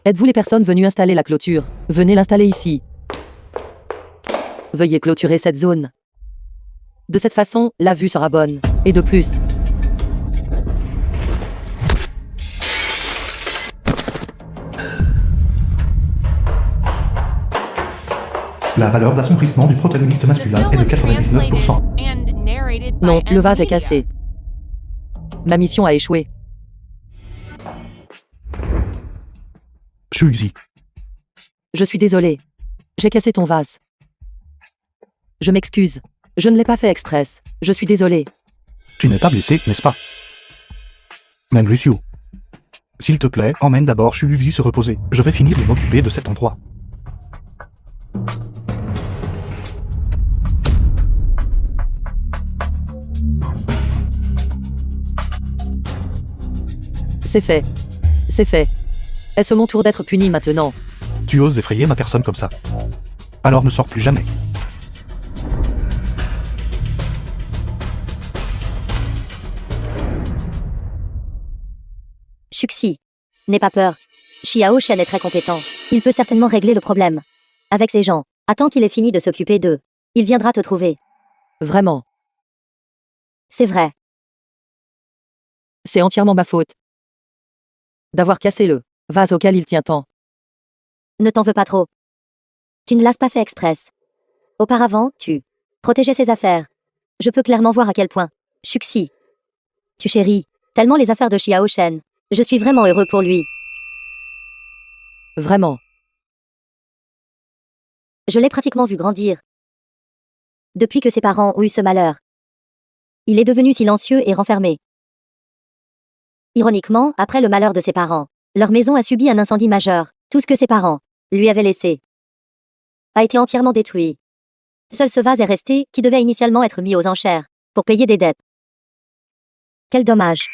Êtes-vous les personnes venues installer la clôture? Venez l'installer ici. Veuillez clôturer cette zone. De cette façon, la vue sera bonne. Et de plus, La valeur d'assombrissement du protagoniste masculin est de 99%. non, le vase est cassé. Ma mission a échoué. Shuxi, Je suis désolé. J'ai cassé ton vase. Je m'excuse. Je ne l'ai pas fait express. Je suis désolé. tu n'es pas blessé, n'est-ce pas? Mangrusiu, s'il te plaît, emmène d'abord Shuxi se reposer. Je vais finir de m'occuper de cet endroit. C'est fait. C'est fait. Est-ce mon tour d'être puni maintenant? Tu oses effrayer ma personne comme ça. Alors ne sors plus jamais. Shuxi, n'aie pas peur. Xiao Shen est très compétent. Il peut certainement régler le problème. Avec ses gens, attends qu'il ait fini de s'occuper d'eux. Il viendra te trouver. Vraiment. C'est vrai. C'est entièrement ma faute. D'avoir cassé le vase auquel il tient tant. Ne t'en veux pas trop. Tu ne l'as pas fait express. Auparavant, tu protégeais ses affaires. Je peux clairement voir à quel point. Shuxi, tu chéris tellement les affaires de Xiao Shen. Je suis vraiment heureux pour lui. Vraiment. Je l'ai pratiquement vu grandir. Depuis que ses parents ont eu ce malheur. Il est devenu silencieux et renfermé. Ironiquement, après le malheur de ses parents, leur maison a subi un incendie majeur. Tout ce que ses parents lui avaient laissé a été entièrement détruit. Seul ce vase est resté, qui devait initialement être mis aux enchères, pour payer des dettes. Quel dommage.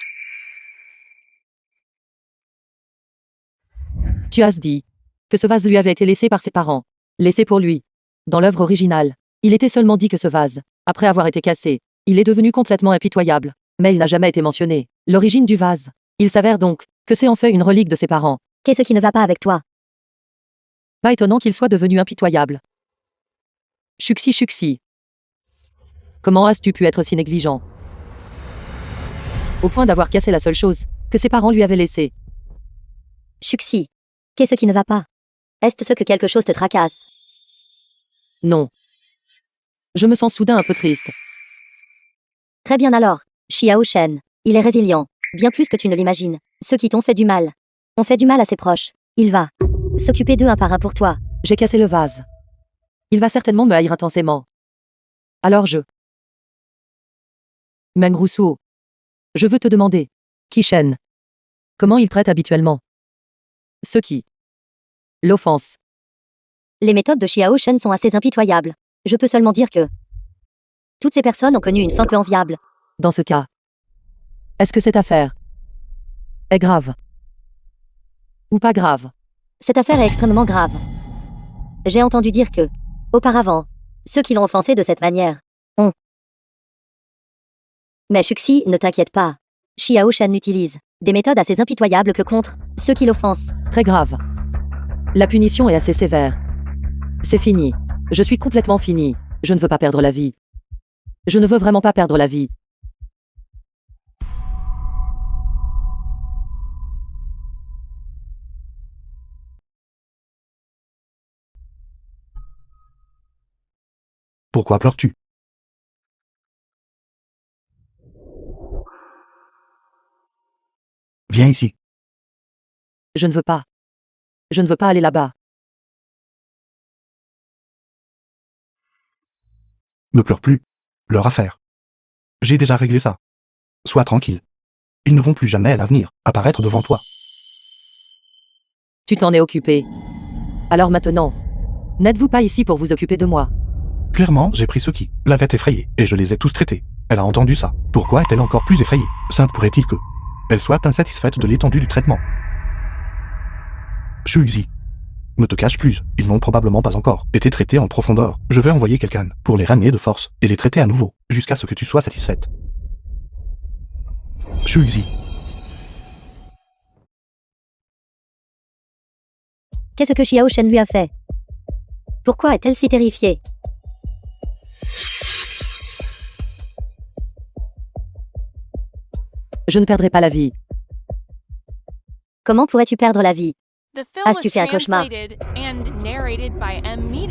Tu as dit que ce vase lui avait été laissé par ses parents. Laissé pour lui. Dans l'œuvre originale, il était seulement dit que ce vase, après avoir été cassé, il est devenu complètement impitoyable. Mais il n'a jamais été mentionné. L'origine du vase. Il s'avère donc que c'est en fait une relique de ses parents. Qu'est-ce qui ne va pas avec toi? Pas étonnant qu'il soit devenu impitoyable. Shuxi Shuxi. Comment as-tu pu être si négligent? Au point d'avoir cassé la seule chose que ses parents lui avaient laissée. Shuxi, qu'est-ce qui ne va pas? Est-ce que quelque chose te tracasse? Non. Je me sens soudain un peu triste. Très bien alors. Xiao Shen, il est résilient. Bien plus que tu ne l'imagines. Ceux qui t'ont fait du mal ont fait du mal à ses proches. Il va s'occuper d'eux un par un pour toi. J'ai cassé le vase. Il va certainement me haïr intensément. Alors Mengrusuo. Je veux te demander. Kishen. Comment il traite habituellement ceux qui l'offense. Les méthodes de Xiao Shen sont assez impitoyables. Je peux seulement dire que toutes ces personnes ont connu une fin peu enviable. Dans ce cas, est-ce que cette affaire est grave? Ou pas grave? Cette affaire est extrêmement grave. J'ai entendu dire que, auparavant, ceux qui l'ont offensé de cette manière ont. Mais Shuxi, ne t'inquiète pas. Xiao Shen utilise des méthodes assez impitoyables que contre ceux qui l'offensent. Très grave. La punition est assez sévère. C'est fini. Je suis complètement fini. Je ne veux pas perdre la vie. Je ne veux vraiment pas perdre la vie. Pourquoi pleures-tu? Viens ici. Je ne veux pas. Je ne veux pas aller là-bas. Ne pleure plus. Leur affaire. J'ai déjà réglé ça. Sois tranquille. Ils ne vont plus jamais à l'avenir apparaître devant toi. Tu t'en es occupé. Alors maintenant, n'êtes-vous pas ici pour vous occuper de moi? Clairement, j'ai pris ceux qui l'avaient effrayée, et je les ai tous traités. Elle a entendu ça. Pourquoi est-elle encore plus effrayée? Simple pourrait-il que elle soit insatisfaite de l'étendue du traitement. Shuxi, ne te cache plus, ils n'ont probablement pas encore été traités en profondeur. Je vais envoyer quelqu'un pour les ramener de force et les traiter à nouveau, jusqu'à ce que tu sois satisfaite. Shuxi, Qu'est-ce que Xiao Shen lui a fait? Pourquoi est-elle si terrifiée? Je ne perdrai pas la vie. Comment pourrais-tu perdre la vie? As-tu fait un cauchemar?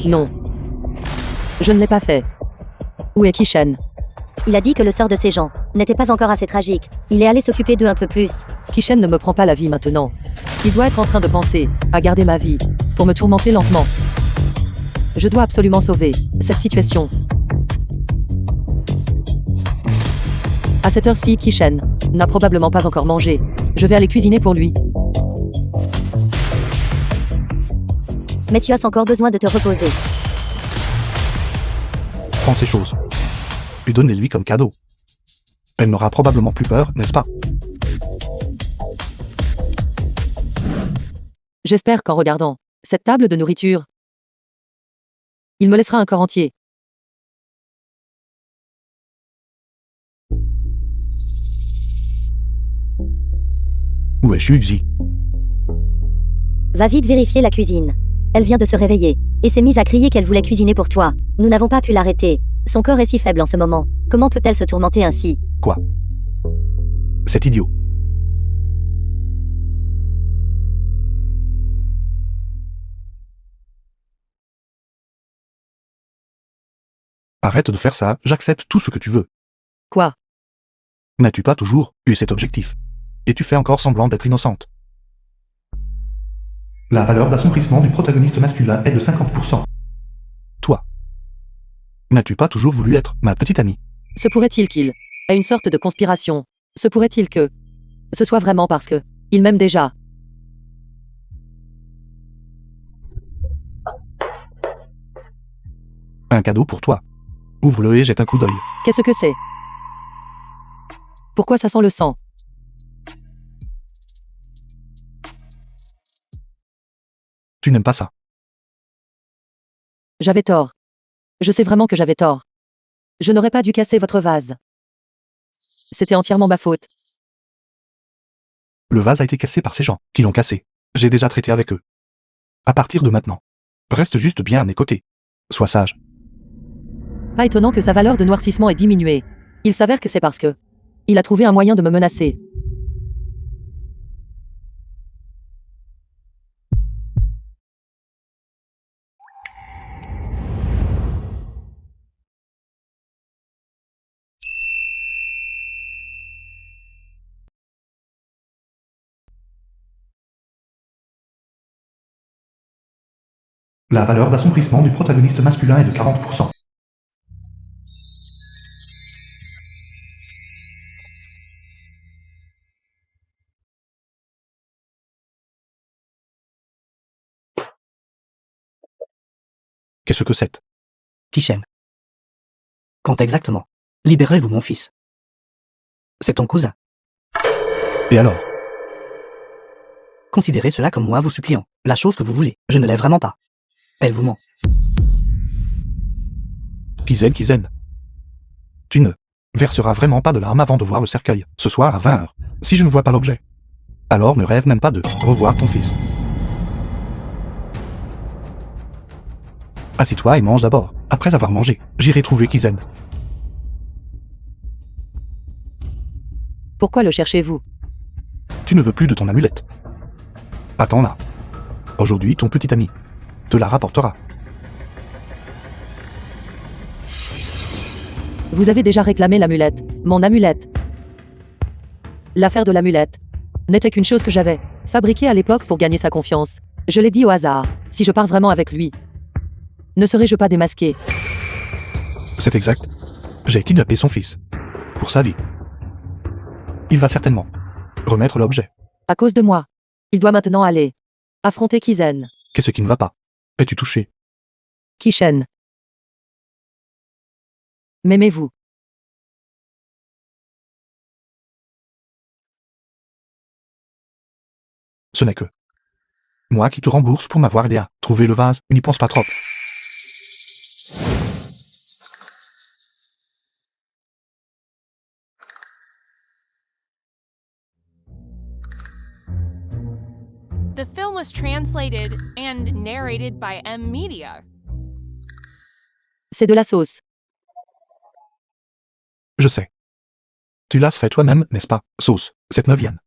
Non. Je ne l'ai pas fait. Où est Kishen? Il a dit que le sort de ces gens n'était pas encore assez tragique. Il est allé s'occuper d'eux un peu plus. Kishen ne me prend pas la vie maintenant. Il doit être en train de penser à garder ma vie pour me tourmenter lentement. Je dois absolument sauver cette situation. À cette heure-ci, Kishen n'a probablement pas encore mangé. Je vais aller cuisiner pour lui. Mais tu as encore besoin de te reposer. Prends ces choses. Et donne-les-lui comme cadeau. Elle n'aura probablement plus peur, n'est-ce pas? J'espère qu'en regardant cette table de nourriture, il me laissera un corps entier. Où est Xuxi? Va vite vérifier la cuisine. Elle vient de se réveiller et s'est mise à crier qu'elle voulait cuisiner pour toi. Nous n'avons pas pu l'arrêter. Son corps est si faible en ce moment. Comment peut-elle se tourmenter ainsi? Quoi? C'est idiot. Arrête de faire ça, j'accepte tout ce que tu veux. Quoi? N'as-tu pas toujours eu cet objectif? Et tu fais encore semblant d'être innocente. La valeur d'assombrissement du protagoniste masculin est de 50%. Toi. N'as-tu pas toujours voulu être ma petite amie? Se pourrait-il qu'il ait une sorte de conspiration? Se pourrait-il que ce soit vraiment parce que il m'aime déjà? Un cadeau pour toi. Ouvre-le et jette un coup d'œil. Qu'est-ce que c'est? Pourquoi ça sent le sang? Tu n'aimes pas ça. J'avais tort. Je sais vraiment que j'avais tort. Je n'aurais pas dû casser votre vase. C'était entièrement ma faute. Le vase a été cassé par ces gens qui l'ont cassé. J'ai déjà traité avec eux. À partir de maintenant, reste juste bien à mes côtés. Sois sage. Pas étonnant que sa valeur de noircissement ait diminué. Il s'avère que c'est parce que il a trouvé un moyen de me menacer. La valeur d'assombrissement du protagoniste masculin est de 40%. Qu'est-ce que c'est? Kishen. Quand exactement? Libérez-vous mon fils. C'est ton cousin. Et alors? Considérez cela comme moi vous suppliant. La chose que vous voulez. Je ne l'ai vraiment pas. Elle vous ment. Kizen. Tu ne verseras vraiment pas de larmes avant de voir le cercueil, ce soir à 20h. Si je ne vois pas l'objet, alors ne rêve même pas de revoir ton fils. Assis-toi et mange d'abord. Après avoir mangé, j'irai trouver Kizen. Pourquoi le cherchez-vous? Tu ne veux plus de ton amulette. Attends là. Aujourd'hui, ton petit ami te la rapportera. Vous avez déjà réclamé l'amulette. Mon amulette. L'affaire de l'amulette n'était qu'une chose que j'avais fabriquée à l'époque pour gagner sa confiance. Je l'ai dit au hasard. Si je pars vraiment avec lui, ne serai-je pas démasqué? C'est exact. J'ai kidnappé son fils. Pour sa vie. Il va certainement remettre l'objet. À cause de moi. Il doit maintenant aller affronter Kizen. Qu'est-ce qui ne va pas? Es-tu touché? Kishen. M'aimez-vous? Ce n'est que moi qui te rembourse pour m'avoir aidé à trouver le vase. N'y pense pas trop. The film was translated and narrated by M Media. C'est de la sauce. Je sais. Tu l'as fait toi-même, n'est-ce pas, Sauce, cette 9e.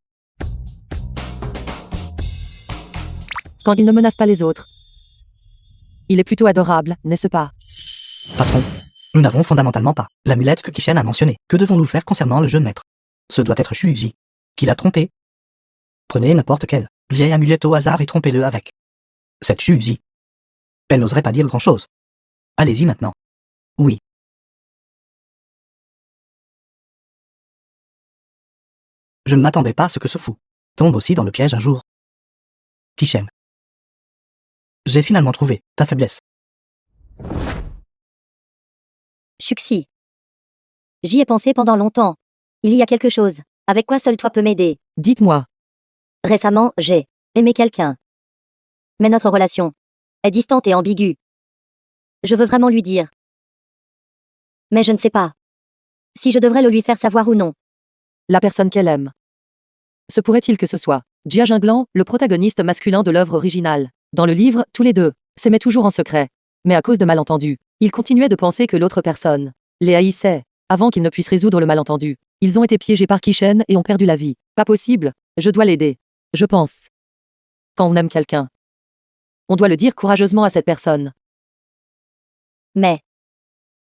Quand il ne menace pas les autres. Il est plutôt adorable, n'est-ce pas? Patron, nous n'avons fondamentalement pas l'amulette que Kishen a mentionnée. Que devons-nous faire concernant le jeune maître? Ce doit être Shuuzi, qui l'a trompé. Prenez n'importe quelle vieille amulette au hasard et trompez-le avec. Cette Shuuzi. Elle n'oserait pas dire grand-chose. Allez-y maintenant. Oui. Je ne m'attendais pas à ce que ce fou tombe aussi dans le piège un jour. Kishen. J'ai finalement trouvé ta faiblesse. Shuxi. J'y ai pensé pendant longtemps. Il y a quelque chose, avec quoi seul toi peux m'aider. Dites-moi. Récemment, j'ai aimé quelqu'un. Mais notre relation est distante et ambiguë. Je veux vraiment lui dire. Mais je ne sais pas si je devrais le lui faire savoir ou non. La personne qu'elle aime. Se pourrait-il que ce soit Jia Jinglan, le protagoniste masculin de l'œuvre originale? Dans le livre, tous les deux s'aimaient toujours en secret. Mais à cause de malentendus, ils continuaient de penser que l'autre personne les haïssait. Avant qu'ils ne puissent résoudre le malentendu, ils ont été piégés par Kishen et ont perdu la vie. Pas possible, je dois l'aider. Je pense. Quand on aime quelqu'un, on doit le dire courageusement à cette personne. Mais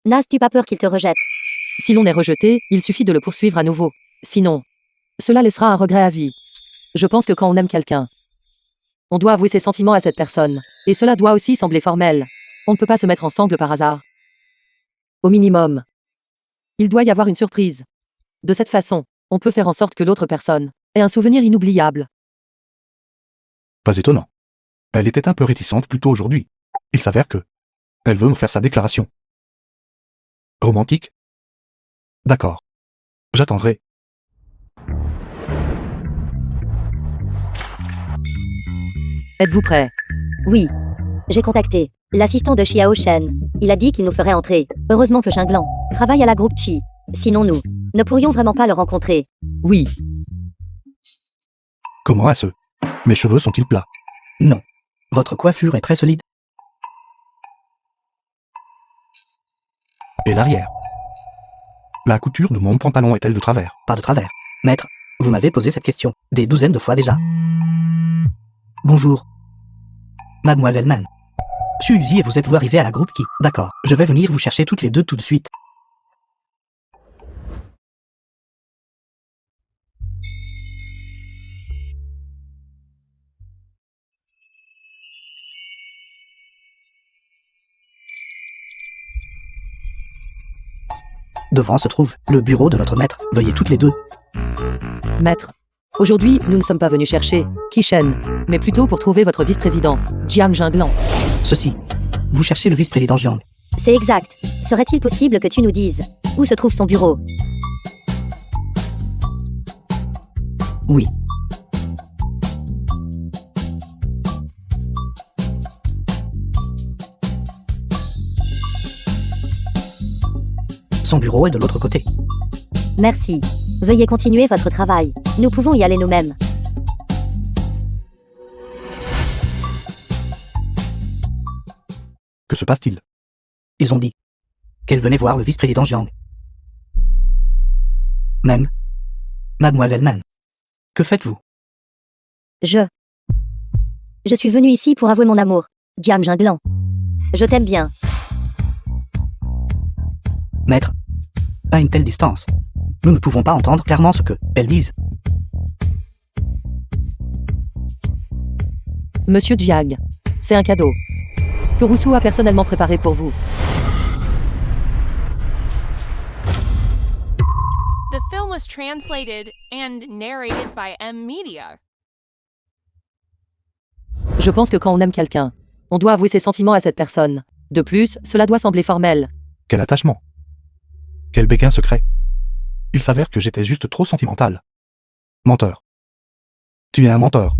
n'as-tu pas peur qu'il te rejette? Si l'on est rejeté, il suffit de le poursuivre à nouveau. Sinon, cela laissera un regret à vie. Je pense que quand on aime quelqu'un, on doit avouer ses sentiments à cette personne. Et cela doit aussi sembler formel. On ne peut pas se mettre ensemble par hasard. Au minimum, il doit y avoir une surprise. De cette façon, on peut faire en sorte que l'autre personne ait un souvenir inoubliable. Pas étonnant. Elle était un peu réticente plus tôt aujourd'hui. Il s'avère que elle veut me faire sa déclaration. Romantique? D'accord. J'attendrai. Êtes-vous prêt? Oui. J'ai contacté l'assistant de Xiao Shen. Il a dit qu'il nous ferait entrer. Heureusement que Jinglan travaille à la groupe Chi. Sinon nous ne pourrions vraiment pas le rencontrer. Oui. Comment à ce? Mes cheveux sont-ils plats? Non. Votre coiffure est très solide. Et l'arrière? La couture de mon pantalon est-elle de travers? Pas de travers. Maître, vous m'avez posé cette question des douzaines de fois déjà. Bonjour. Mademoiselle Man. Shuuzi et vous êtes-vous arrivés à la groupe qui? D'accord, je vais venir vous chercher toutes les deux tout de suite. Devant se trouve le bureau de notre maître. Veuillez toutes les deux. Maître. Aujourd'hui, nous ne sommes pas venus chercher Kishen, mais plutôt pour trouver votre vice-président, Jiang Jinglan. Ceci. Vous cherchez le vice-président Jiang. C'est exact. Serait-il possible que tu nous dises où se trouve son bureau? Oui. Son bureau est de l'autre côté. Merci. Veuillez continuer votre travail. Nous pouvons y aller nous-mêmes. Que se passe-t-il? Ils ont dit qu'elle venait voir le vice-président Jiang. Même. Mademoiselle Man. Que faites-vous? Je suis venu ici pour avouer mon amour. Jiang Jinglan. Je t'aime bien. Maître. À une telle distance, nous ne pouvons pas entendre clairement ce que elles disent. Monsieur Jiang. C'est un cadeau que Rousseau a personnellement préparé pour vous. The film was translated and narrated by M Media. Je pense que quand on aime quelqu'un, on doit avouer ses sentiments à cette personne. De plus, cela doit sembler formel. Quel attachement? Quel béguin secret? Il s'avère que j'étais juste trop sentimental. Menteur. Tu es un menteur.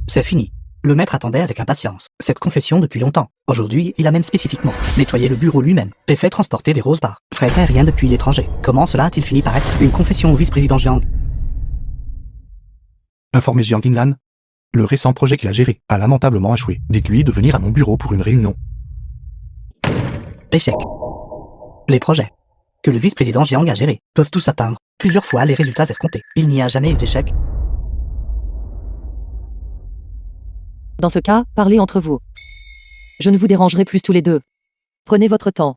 C'est fini. Le maître attendait avec impatience cette confession depuis longtemps. Aujourd'hui, il a même spécifiquement nettoyé le bureau lui-même et fait transporter des roses par fret aérien depuis l'étranger. Comment cela a-t-il fini par être une confession au vice-président Jiang? Informez Jiang Qinglan. Le récent projet qu'il a géré a lamentablement échoué. Dites-lui de venir à mon bureau pour une réunion. Échec. Les projets que le vice-président Jiang a gérés peuvent tous atteindre plusieurs fois les résultats escomptés. Il n'y a jamais eu d'échec. Dans ce cas, parlez entre vous. Je ne vous dérangerai plus tous les deux. Prenez votre temps.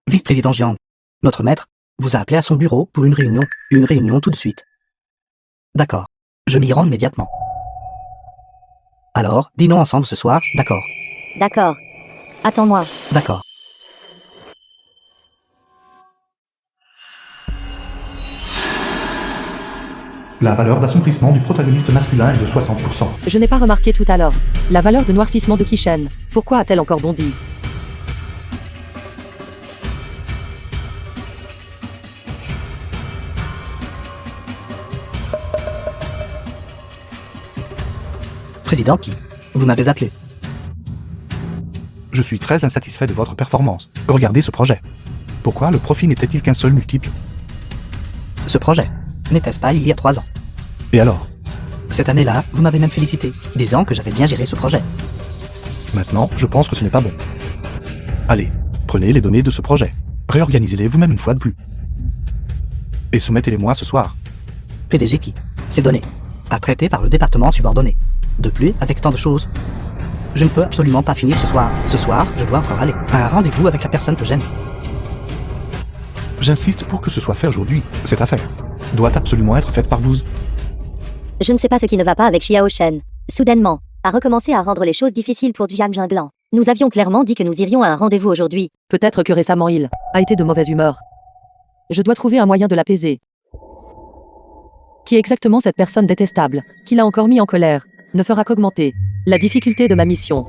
Vice-président Jiang, notre maître, vous a appelé à son bureau pour une réunion tout de suite. D'accord, je m'y rends immédiatement. Alors, dînons ensemble ce soir, d'accord? D'accord. Attends-moi. D'accord. La valeur d'assombrissement du protagoniste masculin est de 60%. Je n'ai pas remarqué tout à l'heure. La valeur de noircissement de Kishen. Pourquoi a-t-elle encore bondi? Président qui? Vous m'avez appelé. Je suis très insatisfait de votre performance. Regardez ce projet. Pourquoi le profit n'était-il qu'un seul multiple? Ce projet, n'était-ce pas il y a 3 ans? Et alors? Cette année-là, vous m'avez même félicité, disant que j'avais bien géré ce projet. Maintenant, je pense que ce n'est pas bon. Allez, prenez les données de ce projet. Réorganisez-les vous-même une fois de plus. Et soumettez-les-moi ce soir. PDG qui? Ces données, à traiter par le département subordonné. De plus, avec tant de choses, je ne peux absolument pas finir ce soir. Ce soir, je dois encore aller à un rendez-vous avec la personne que j'aime. J'insiste pour que ce soit fait aujourd'hui. Cette affaire doit absolument être faite par vous. Je ne sais pas ce qui ne va pas avec Xiao Shen. Soudainement, a recommencé à rendre les choses difficiles pour Jiang Jinglan. Nous avions clairement dit que nous irions à un rendez-vous aujourd'hui. Peut-être que récemment il a été de mauvaise humeur. Je dois trouver un moyen de l'apaiser. Qui est exactement cette personne détestable, qui l'a encore mis en colère, ne fera qu'augmenter la difficulté de ma mission.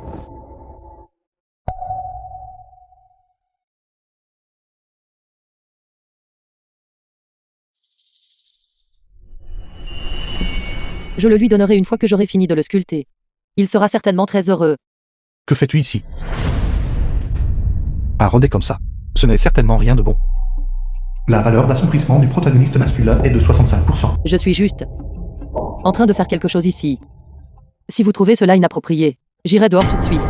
Je le lui donnerai une fois que j'aurai fini de le sculpter. Il sera certainement très heureux. Que fais-tu ici? À rôder comme ça, ce n'est certainement rien de bon. La valeur d'assombrissement du protagoniste masculin est de 65%. Je suis juste en train de faire quelque chose ici. Si vous trouvez cela inapproprié, j'irai dehors tout de suite.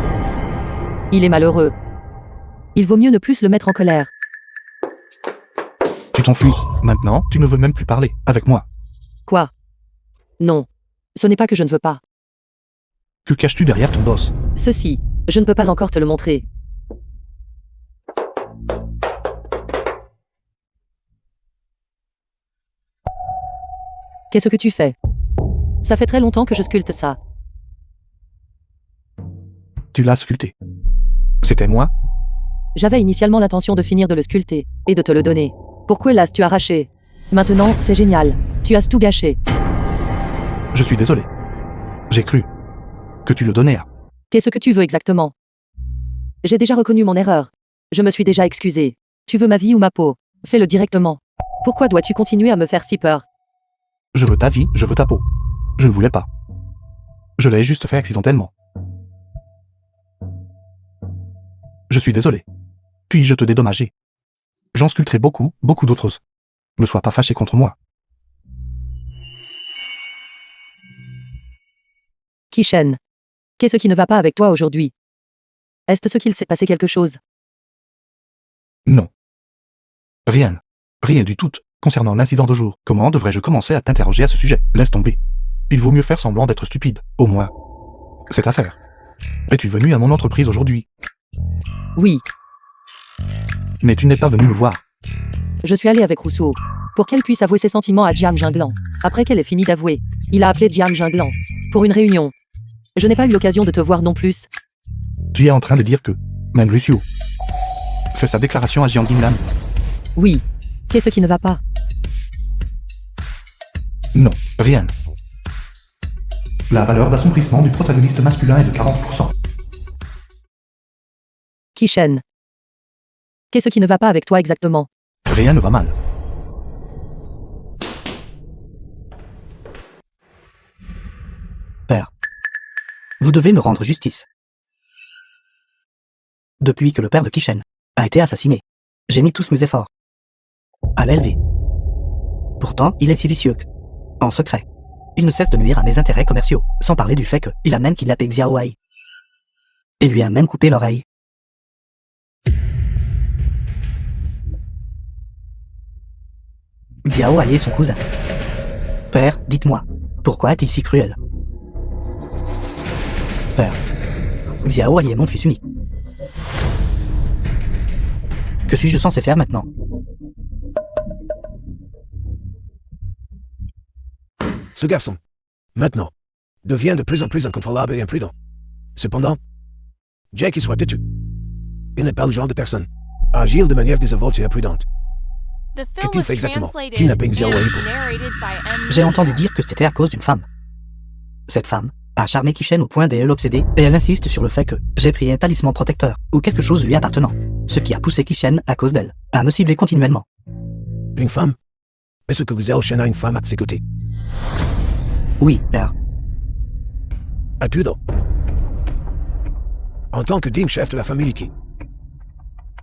Il est malheureux. Il vaut mieux ne plus le mettre en colère. Tu t'enfuis. Maintenant, tu ne veux même plus parler avec moi. Quoi? Non. Ce n'est pas que je ne veux pas. Que caches-tu derrière ton dos? Ceci, je ne peux pas encore te le montrer. Qu'est-ce que tu fais? Ça fait très longtemps que je sculpte ça. Tu l'as sculpté. C'était moi? J'avais initialement l'intention de finir de le sculpter et de te le donner. Pourquoi l'as-tu arraché? Maintenant, c'est génial. Tu as tout gâché. Je suis désolé. J'ai cru que tu le donnais à... Qu'est-ce que tu veux exactement? J'ai déjà reconnu mon erreur. Je me suis déjà excusé. Tu veux ma vie ou ma peau? Fais-le directement. Pourquoi dois-tu continuer à me faire si peur? Je veux ta vie, je veux ta peau. Je ne voulais pas. Je l'ai juste fait accidentellement. Je suis désolé. Puis-je te dédommager? J'en sculpterai beaucoup, beaucoup d'autres. Ne sois pas fâché contre moi. Kishen. Qu'est-ce qui ne va pas avec toi aujourd'hui? Est-ce ce qu'il s'est passé quelque chose? Non. Rien. Rien du tout. Concernant l'incident de jour, comment devrais-je commencer à t'interroger à ce sujet? Laisse tomber. Il vaut mieux faire semblant d'être stupide, au moins. Cette affaire. Es-tu venu à mon entreprise aujourd'hui? Oui, Mais tu n'es pas venu me voir. je suis allé avec Rousseau. Pour qu'elle puisse avouer ses sentiments à Jiang Jinglan. Après qu'elle ait fini d'avouer, il a appelé Jiang Jinglan. Pour une réunion. Je n'ai pas eu l'occasion de te voir non plus. Tu es en train de dire que, même Lucio, fait sa déclaration à Jiang Jinglan. Oui. Qu'est-ce qui ne va pas? Non, rien. La valeur d'assombrissement du protagoniste masculin est de 40%. Kishen. Qu'est-ce qui ne va pas avec toi exactement? Rien ne va mal. Père, vous devez me rendre justice. Depuis que le père de Kishen a été assassiné, j'ai mis tous mes efforts à l'élever. Pourtant, il est si vicieux que, en secret, il ne cesse de nuire à mes intérêts commerciaux, sans parler du fait qu'il a même kidnappé Xiao Wei. Et lui a même coupé l'oreille. Xiao Wei est son cousin. Père, dites-moi, pourquoi est-il si cruel? Père, Xiao Wei est mon fils unique. Que suis-je censé faire maintenant? Ce garçon, maintenant, devient de plus en plus incontrôlable et imprudent. Cependant, bien qu'il soit têtu, il n'est pas le genre de personne à agir de manière désinvolte et imprudente. The film Qu'a-t-il was fait exactement? translated Kidnapping Xiao Wei and pour- narrated by M. J'ai entendu dire que c'était à cause d'une femme. Cette femme a charmé Kishen au point de l'obséder et elle insiste sur le fait que j'ai pris un talisman protecteur ou quelque chose lui appartenant, ce qui a poussé Kishen, à cause d'elle, à me cibler continuellement. Une femme? Est-ce que Xiao Shen a une femme à ses côtés? Oui, père. Imprudent. En tant que digne chef de la famille Iki,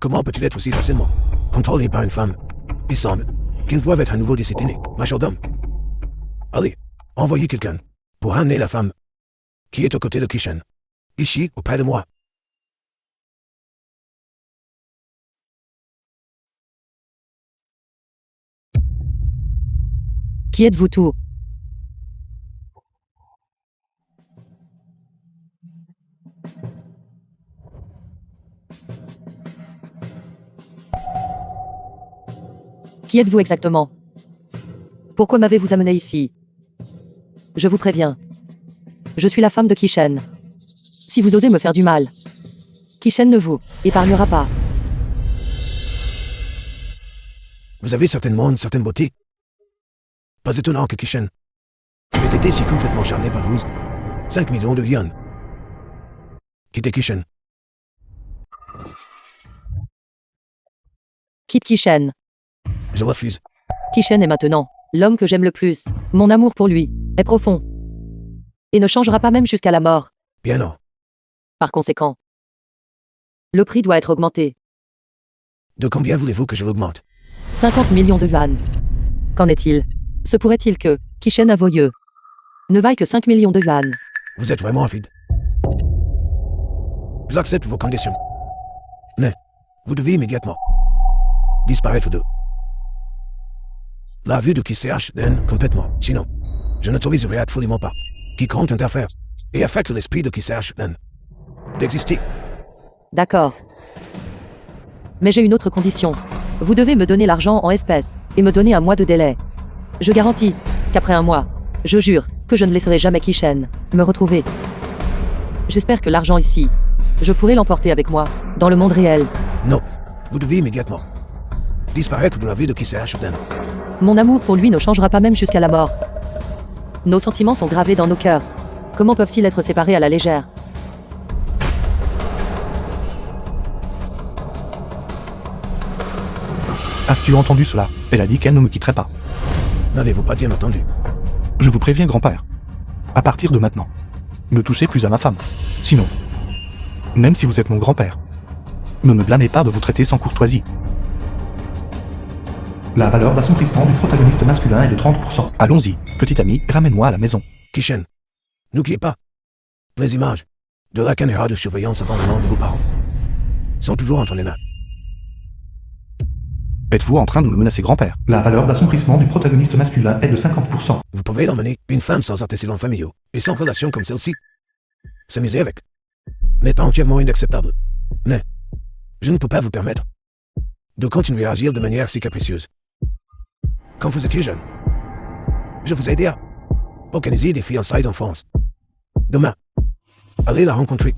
comment peut-il être aussi facilement contrôlé par une femme? Il semble qu'ils doivent être à nouveau disciplinés, majordome. Allez, envoyez quelqu'un pour ramener la femme qui est aux côtés de Kishen, ici, auprès de moi. Qui êtes-vous tout? Qui êtes-vous exactement? Pourquoi m'avez-vous amené ici? Je vous préviens. Je suis la femme de Kishen. Si vous osez me faire du mal, Kishen ne vous épargnera pas. Vous avez certainement une certaine beauté. Pas étonnant que Kishen ait été si complètement charmé par vous. 5 millions de yuan. Quittez Kishen. Quitte Kishen. Je refuse. Kishen est maintenant l'homme que j'aime le plus. Mon amour pour lui est profond. Et ne changera pas même jusqu'à la mort. Bien non. Par conséquent, le prix doit être augmenté. De combien voulez-vous que je l'augmente? 50 millions de yuan. Qu'en est-il? Se pourrait-il que Kishen Avoyeux ne vaille que 5 millions de yuan? Vous êtes vraiment avide. J'accepte vos conditions. Mais, vous devez immédiatement disparaître d'eux. La vue de qui CH donne complètement. Sinon, je n'autoriserai absolument pas quiconque interfère et affecte l'esprit de qui CH donne d'exister. D'accord. Mais j'ai une autre condition. Vous devez me donner l'argent en espèces et me donner un mois de délai. Je garantis qu'après un mois, je jure que je ne laisserai jamais Kishen me retrouver. J'espère que l'argent ici, je pourrai l'emporter avec moi dans le monde réel. Non, vous devez immédiatement disparaître de la vue de qui CH donne. Mon amour pour lui ne changera pas même jusqu'à la mort. Nos sentiments sont gravés dans nos cœurs. Comment peuvent-ils être séparés à la légère? As-tu entendu cela? Elle a dit qu'elle ne me quitterait pas. N'avez-vous pas bien entendu? Je vous préviens, grand-père. À partir de maintenant, ne touchez plus à ma femme. Sinon, même si vous êtes mon grand-père, ne me blâmez pas de vous traiter sans courtoisie. La valeur d'assouplissement du protagoniste masculin est de 30%. Allons-y, petit ami, ramène-moi à la maison. Kishen, n'oubliez pas, les images de la caméra de surveillance avant la mort de vos parents sont toujours entre les mains. Êtes-vous en train de me menacer, grand-père? La valeur d'assouplissement du protagoniste masculin est de 50%. Vous pouvez l'emmener, une femme sans antécédents familiaux et sans relation comme celle-ci. S'amuser avec n'est pas entièrement inacceptable. Mais je ne peux pas vous permettre de continuer à agir de manière si capricieuse. Quand vous étiez jeune, je vous ai aidé à organiser des fiançailles d'enfance. Demain, allez la rencontrer.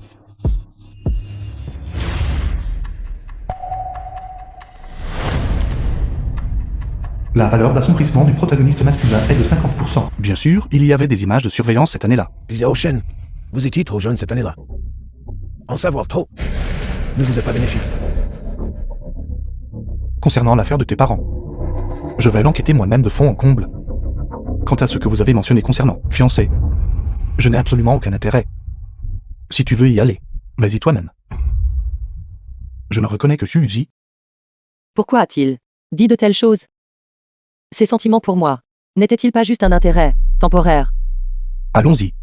La valeur d'assouplissement du protagoniste masculin est de 50%. Bien sûr, il y avait des images de surveillance cette année-là. Xiao Shen, vous étiez trop jeune cette année-là. En savoir trop ne vous est pas bénéfique. Concernant l'affaire de tes parents, je vais l'enquêter moi-même de fond en comble. Quant à ce que vous avez mentionné concernant fiancé, je n'ai absolument aucun intérêt. Si tu veux y aller, vas-y toi-même. Je ne reconnais que Xu Yuzi. Pourquoi a-t-il dit de telles choses? Ses sentiments pour moi n'étaient-ils pas juste un intérêt temporaire? Allons-y.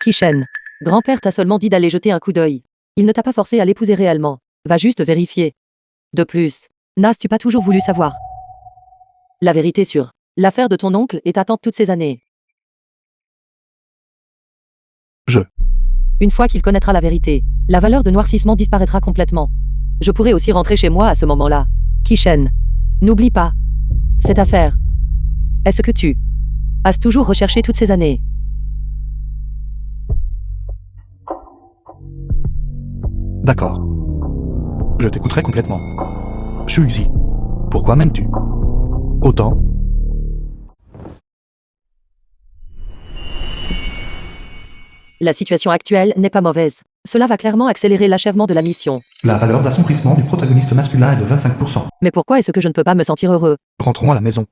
Kishen. Grand-père t'a seulement dit d'aller jeter un coup d'œil. Il ne t'a pas forcé à l'épouser réellement. Va juste vérifier. De plus, n'as-tu pas toujours voulu savoir la vérité sur l'affaire de ton oncle et ta tante toutes ces années? Une fois qu'il connaîtra la vérité, la valeur de noircissement disparaîtra complètement. Je pourrai aussi rentrer chez moi à ce moment-là. Kishen. N'oublie pas. Cette affaire. Est-ce que tu as toujours recherché toutes ces années? D'accord. Je t'écouterai complètement. Shuizi. Pourquoi m'aimes-tu autant? La situation actuelle n'est pas mauvaise. Cela va clairement accélérer l'achèvement de la mission. La valeur d'assombrissement du protagoniste masculin est de 25%. Mais pourquoi est-ce que je ne peux pas me sentir heureux? Rentrons à la maison.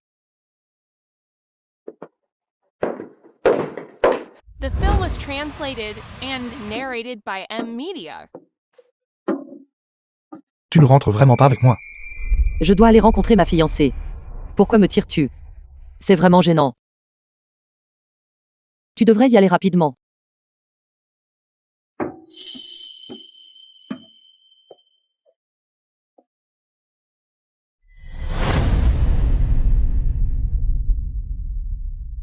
The film was translated and narrated by M Media. Tu ne rentres vraiment pas avec moi. Je dois aller rencontrer ma fiancée. Pourquoi me tires-tu? C'est vraiment gênant. Tu devrais y aller rapidement.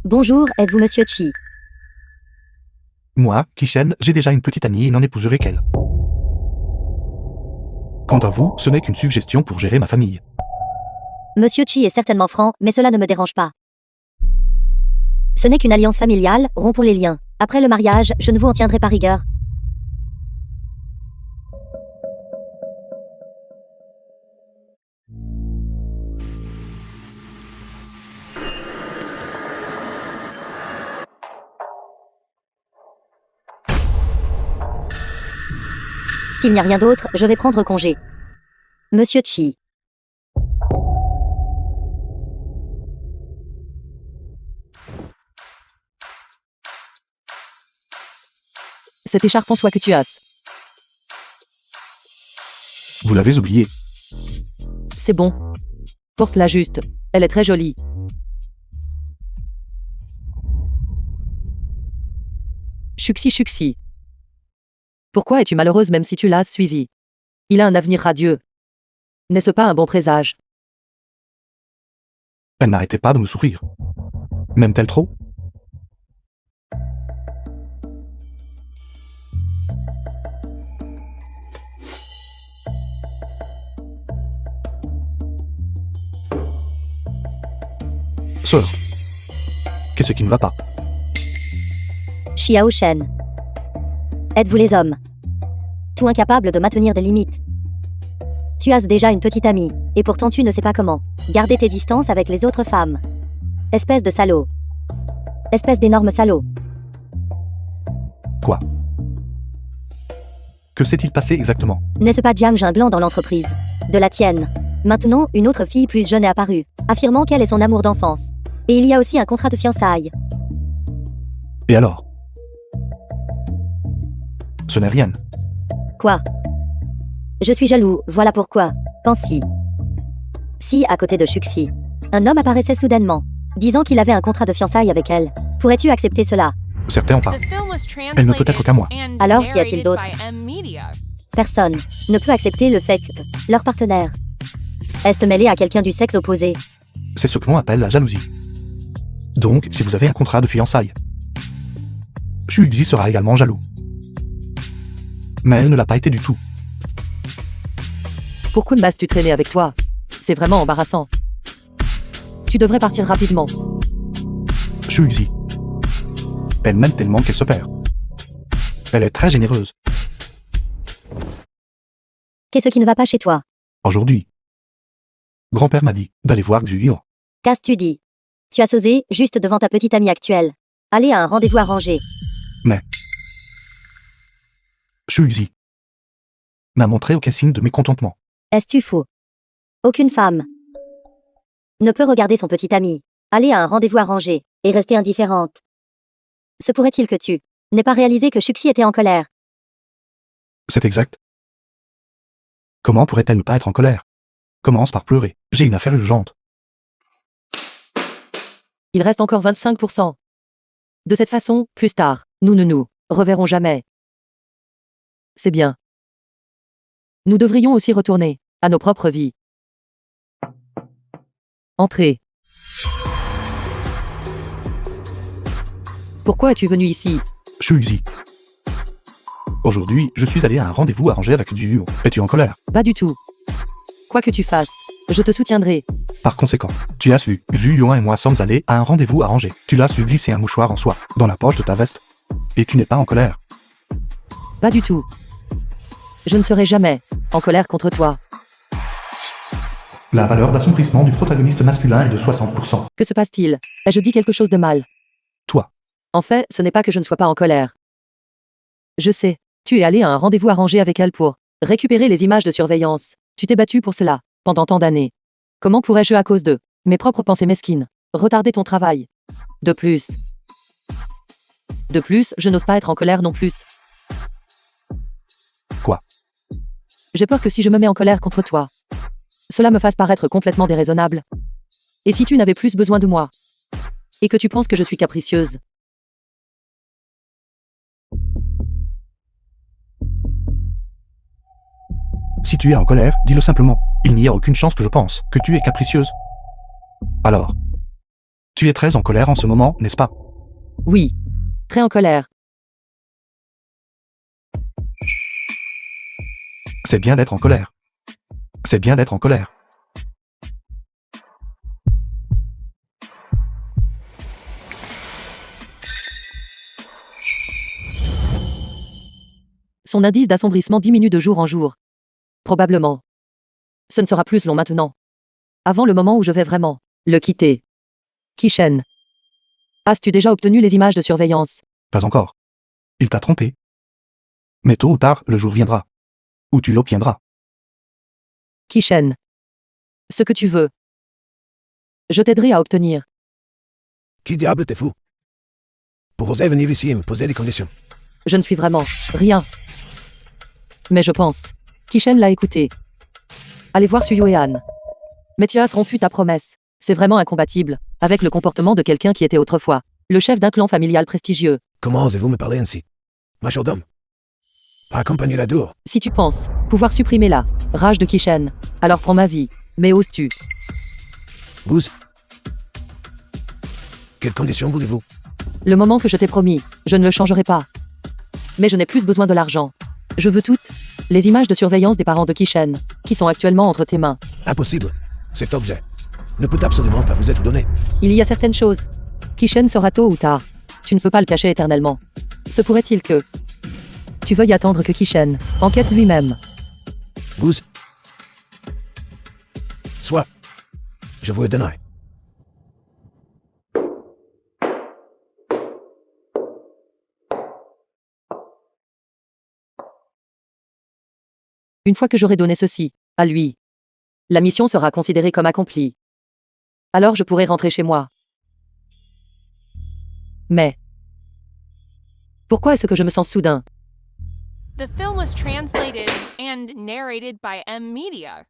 Bonjour, êtes-vous Monsieur Chi? Moi, Kishen, j'ai déjà une petite amie et n'en épouserai qu'elle. Quant à vous, ce n'est qu'une suggestion pour gérer ma famille. Monsieur Chi est certainement franc, mais cela ne me dérange pas. Ce n'est qu'une alliance familiale, rompons les liens. Après le mariage, je ne vous en tiendrai pas rigueur. S'il n'y a rien d'autre, je vais prendre congé. Monsieur Chi. Cette écharpe en soie que tu as. Vous l'avez oublié. C'est bon. Porte-la juste. Elle est très jolie. Chuxi. Pourquoi es-tu malheureuse même si tu l'as suivi? Il a un avenir radieux. N'est-ce pas un bon présage? Elle n'arrêtait pas de me sourire. M'aime-t-elle trop? Sœur, qu'est-ce qui ne va pas? Xiao Shen. Êtes-vous les hommes tout incapables de maintenir des limites? Tu as déjà une petite amie, et pourtant tu ne sais pas comment garder tes distances avec les autres femmes. Espèce de salaud. Espèce d'énorme salaud. Quoi? Que s'est-il passé exactement? N'est-ce pas Jiang Jinglan dans l'entreprise de la tienne? Maintenant, une autre fille plus jeune est apparue, affirmant qu'elle est son amour d'enfance. Et il y a aussi un contrat de fiançailles. Et alors? Ce n'est rien. Quoi? Je suis jaloux, voilà pourquoi. Pense-y. Si, à côté de Shuxi, un homme apparaissait soudainement, disant qu'il avait un contrat de fiançailles avec elle. Pourrais-tu accepter cela? Certains en parlent. The film was Elle ne peut être qu'à moi. translated and Alors, qu'y a-t-il narrated d'autre? by M Media. Personne ne peut accepter le fait que leur partenaire est mêlé à quelqu'un du sexe opposé. C'est ce que l'on appelle la jalousie. Donc, si vous avez un contrat de fiançailles, Shuizi sera également jaloux. Mais elle ne l'a pas été du tout. Pourquoi m'as-tu traîné avec toi? C'est vraiment embarrassant. Tu devrais partir rapidement. Shuizi. Elle m'aime tellement qu'elle se perd. Elle est très généreuse. Qu'est-ce qui ne va pas chez toi? Aujourd'hui, grand-père m'a dit d'aller voir Xuyo. Qu'as-tu dit? Tu as osé, juste devant ta petite amie actuelle. Aller à un rendez-vous arrangé. Shuizi m'a montré aucun signe de mécontentement. Est-ce-tu fou? Aucune femme ne peut regarder son petit ami, aller à un rendez-vous arrangé, et rester indifférente. Se pourrait-il que tu n'aies pas réalisé que Shuxi était en colère? C'est exact. Comment pourrait-elle ne pas être en colère? Commence par pleurer. J'ai une affaire urgente. Il reste encore 25%. De cette façon, plus tard, nous ne nous reverrons jamais. C'est bien. Nous devrions aussi retourner à nos propres vies. Entrez. Pourquoi es-tu venu ici? Shuizi. Aujourd'hui, je suis allé à un rendez-vous arrangé avec du Yuo. Es-tu en colère? Pas du tout. Quoi que tu fasses, je te soutiendrai. Par conséquent, tu as su, Zhu Yuan et moi sommes allés à un rendez-vous arrangé. Tu l'as su glisser un mouchoir en soie dans la poche de ta veste. Et tu n'es pas en colère. Pas du tout. Je ne serai jamais en colère contre toi. La valeur d'assombrissement du protagoniste masculin est de 60%. Que se passe-t-il? Ai-je dit quelque chose de mal? Toi. En fait, ce n'est pas que je ne sois pas en colère. Je sais. Tu es allé à un rendez-vous arrangé avec elle pour récupérer les images de surveillance. Tu t'es battu pour cela, pendant tant d'années. Comment pourrais-je, à cause de mes propres pensées mesquines, retarder ton travail? De plus, je n'ose pas être en colère non plus. Quoi? J'ai peur que si je me mets en colère contre toi, cela me fasse paraître complètement déraisonnable. Et si tu n'avais plus besoin de moi? Et que tu penses que je suis capricieuse? Si tu es en colère, dis-le simplement. Il n'y a aucune chance que je pense que tu es capricieuse. Alors, tu es très en colère en ce moment, n'est-ce pas? Oui. Très en colère. C'est bien d'être en colère. C'est bien d'être en colère. Son indice d'assombrissement diminue de jour en jour. Probablement. Ce ne sera plus long maintenant. Avant le moment où je vais vraiment le quitter. Kishen. As-tu déjà obtenu les images de surveillance? Pas encore. Il t'a trompé. Mais tôt ou tard, le jour viendra. Où tu l'obtiendras. Kishen. Ce que tu veux. Je t'aiderai à obtenir. Qui diable t'es fou? Pour oser venir ici et me poser des conditions. Je ne suis vraiment rien. Mais je pense. Kishen l'a écouté. Allez voir Suyo et Anne. Mais tu as rompu ta promesse. C'est vraiment incompatible avec le comportement de quelqu'un qui était autrefois le chef d'un clan familial prestigieux. Comment osez-vous me parler ainsi? Majordome. Accompagnez la dure. Si tu penses pouvoir supprimer la rage de Kishen, alors prends ma vie. Mais oses-tu? Vous? Quelles conditions voulez-vous? Le moment que je t'ai promis, je ne le changerai pas. Mais je n'ai plus besoin de l'argent. Je veux toutes les images de surveillance des parents de Kishen, qui sont actuellement entre tes mains. Impossible. Cet objet ne peut absolument pas vous être donné. Il y a certaines choses. Kishen sera tôt ou tard. Tu ne peux pas le cacher éternellement. Se pourrait-il que tu veuilles attendre que Kishen enquête lui-même? Vous? Soit. Je vous le donnerai. Une fois que j'aurai donné ceci à lui, la mission sera considérée comme accomplie. Alors je pourrai rentrer chez moi. Mais pourquoi est-ce que je me sens soudain? The film was translated and narrated by M Media.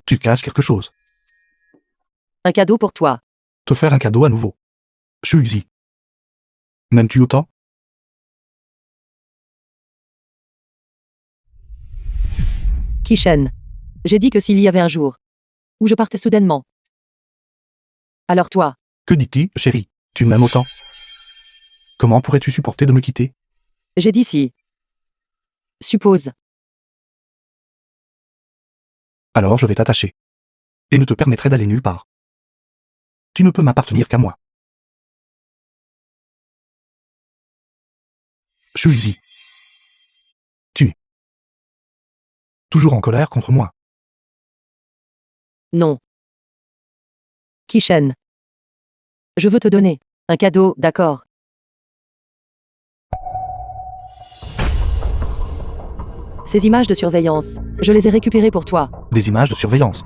Tu caches quelque chose. Un cadeau pour toi. Te faire un cadeau à nouveau. Shuizi. M'aimes-tu autant? Kishen. J'ai dit que s'il y avait un jour où je partais soudainement. Alors toi, Que dis-tu, chérie? Tu m'aimes autant? Comment pourrais-tu supporter de me quitter? j'ai dit si. Suppose. Alors je vais t'attacher. Et ne te permettrai d'aller nulle part. Tu ne peux m'appartenir qu'à moi. Shuizi. Tu. Toujours en colère contre moi. Non. Kishen. Je veux te donner un cadeau, d'accord? Ces images de surveillance, je les ai récupérées pour toi. Des images de surveillance.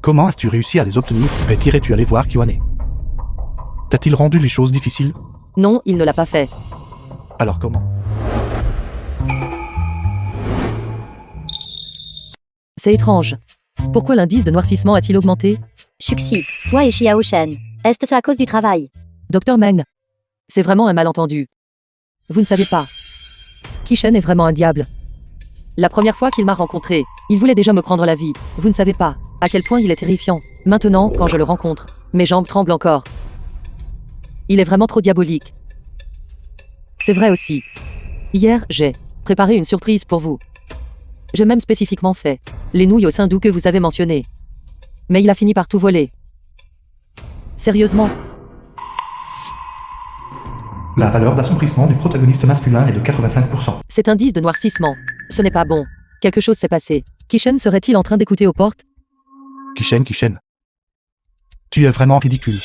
Comment as-tu réussi à les obtenir? Et irais-tu aller voir Kyoane? T'a-t-il rendu les choses difficiles? Non, il ne l'a pas fait. Alors comment? C'est étrange. Pourquoi l'indice de noircissement a-t-il augmenté? Shuxi, toi et Xiao Shen. Est-ce à cause du travail? Docteur Meng. C'est vraiment un malentendu. Vous ne savez pas. Kishen est vraiment un diable. La première fois qu'il m'a rencontré, il voulait déjà me prendre la vie. Vous ne savez pas à quel point il est terrifiant. Maintenant, quand je le rencontre, mes jambes tremblent encore. Il est vraiment trop diabolique. C'est vrai aussi. Hier, j'ai préparé une surprise pour vous. J'ai même spécifiquement fait les nouilles au sein doux que vous avez mentionnées. Mais il a fini par tout voler. Sérieusement, La valeur d'assombrissement du protagoniste masculin est de 85%. cet indice de noircissement, ce n'est pas bon. Quelque chose s'est passé. Kishen serait-il en train d'écouter aux portes? Kishen. Tu es vraiment ridicule.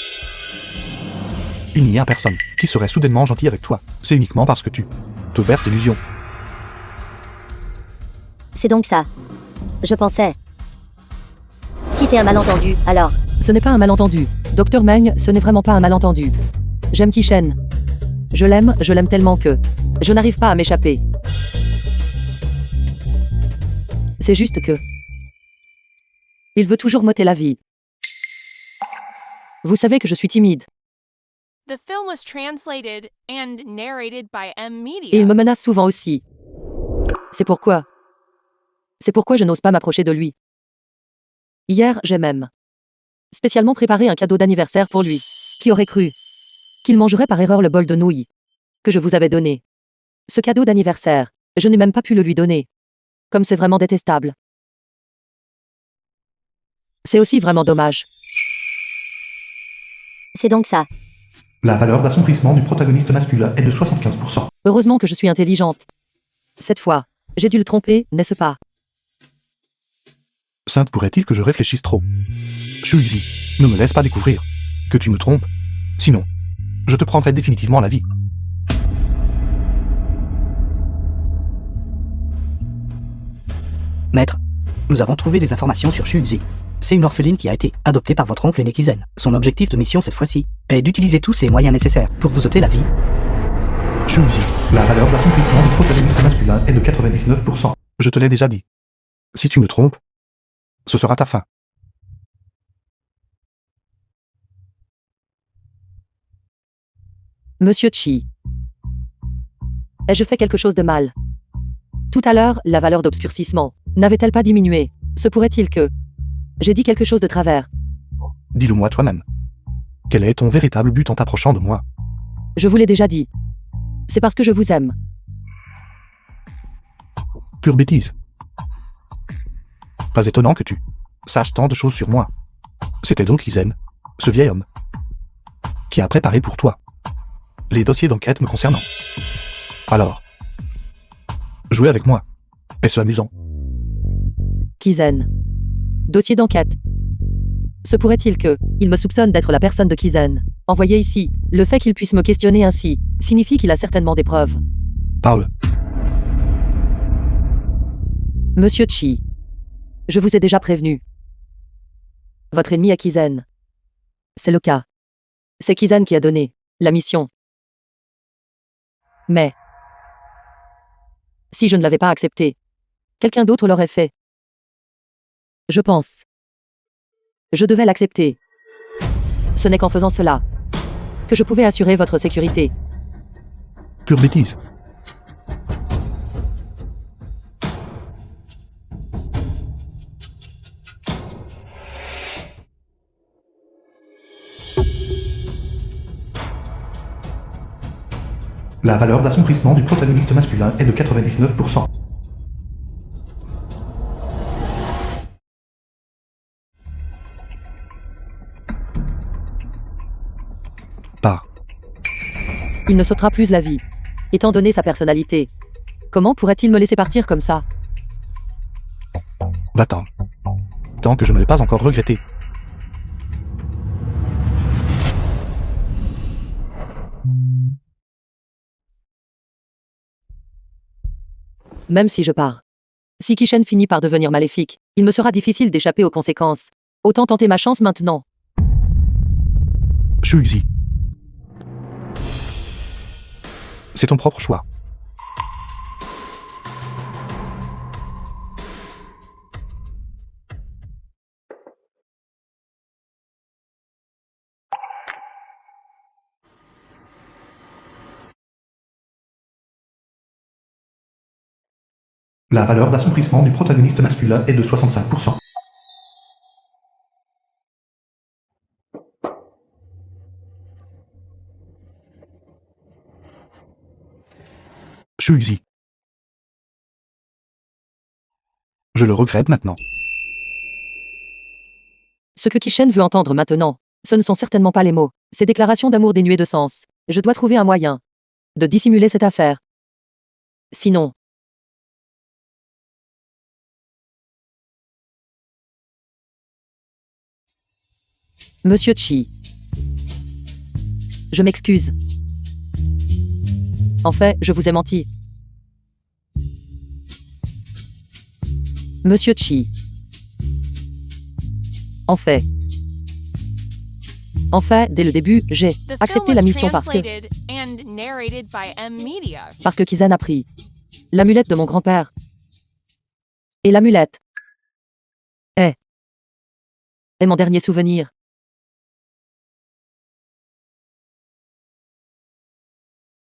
Il n'y a personne qui serait soudainement gentil avec toi. C'est uniquement parce que tu te berces d'illusions. C'est donc ça. Je pensais. Si c'est un malentendu, alors. Ce n'est pas un malentendu. Docteur Meng, ce n'est vraiment pas un malentendu. J'aime Kishen. Je l'aime tellement que je n'arrive pas à m'échapper. C'est juste que il veut toujours m'ôter la vie. Vous savez que je suis timide, The film was translated and narrated by et il Media. me menace souvent aussi. C'est pourquoi je n'ose pas m'approcher de lui. Hier, j'ai même spécialement préparé un cadeau d'anniversaire pour lui. Qui aurait cru qu'il mangerait par erreur le bol de nouilles que je vous avais donné? Ce cadeau d'anniversaire, je n'ai même pas pu le lui donner. Comme c'est vraiment détestable. C'est aussi vraiment dommage. C'est donc ça. La valeur d'assombrissement du protagoniste masculin est de 75%. Heureusement que je suis intelligente. Cette fois, j'ai dû le tromper, n'est-ce pas? Sainte, pourrait-il que je réfléchisse trop? Shuizi, ne me laisse pas découvrir que tu me trompes. Sinon, je te prendrai définitivement la vie. Maître, nous avons trouvé des informations sur Shuzi. C'est une orpheline qui a été adoptée par votre oncle aîné Kizen. Son objectif de mission cette fois-ci est d'utiliser tous ces moyens nécessaires pour vous ôter la vie. Shuizi, la valeur d'assombrissement du protagoniste masculin est de 99%. Je te l'ai déjà dit. Si tu me trompes, ce sera ta fin. Monsieur Chi. Ai-je fait quelque chose de mal? Tout à l'heure, la valeur d'obscurcissement n'avait-elle pas diminué? Se pourrait-il que j'ai dit quelque chose de travers? Dis-le-moi toi-même. Quel est ton véritable but en t'approchant de moi? Je vous l'ai déjà dit. C'est parce que je vous aime. Pure bêtise. Pas étonnant que tu saches tant de choses sur moi. C'était donc Kizen, ce vieil homme, qui a préparé pour toi les dossiers d'enquête me concernant. Alors, jouer avec moi, est-ce amusant? Kizen. Dossier d'enquête. Se pourrait-il que il me soupçonne d'être la personne de Kizen? Envoyé ici, le fait qu'il puisse me questionner ainsi signifie qu'il a certainement des preuves. Parle. Monsieur Chi. Je vous ai déjà prévenu. Votre ennemi est Kizen. C'est le cas. C'est Kizen qui a donné la mission. Mais si je ne l'avais pas accepté, quelqu'un d'autre l'aurait fait. Je pense. Je devais l'accepter. Ce n'est qu'en faisant cela que je pouvais assurer votre sécurité. Pure bêtise. La valeur d'assombrissement du protagoniste masculin est de 99%. Pas. Il ne sautera plus la vie, étant donné sa personnalité. Comment pourrait-il me laisser partir comme ça? Va-t'en. Tant que je ne l'ai pas encore regretté. Même si je pars. Si Kishen finit par devenir maléfique, il me sera difficile d'échapper aux conséquences. Autant tenter ma chance maintenant. Shuizi. C'est ton propre choix. La valeur d'assombrissement du protagoniste masculin est de 65%. Shuizi. Je le regrette maintenant. Ce que Kishen veut entendre maintenant, ce ne sont certainement pas les mots, ces déclarations d'amour dénuées de sens. Je dois trouver un moyen de dissimuler cette affaire. Sinon... Monsieur Chi. Je m'excuse. En fait, je vous ai menti. Monsieur Chi. En fait, dès le début, j'ai The accepté film la was mission translated and narrated by M-Media. parce que Kizan a pris l'amulette de mon grand-père. Et l'amulette est mon dernier souvenir.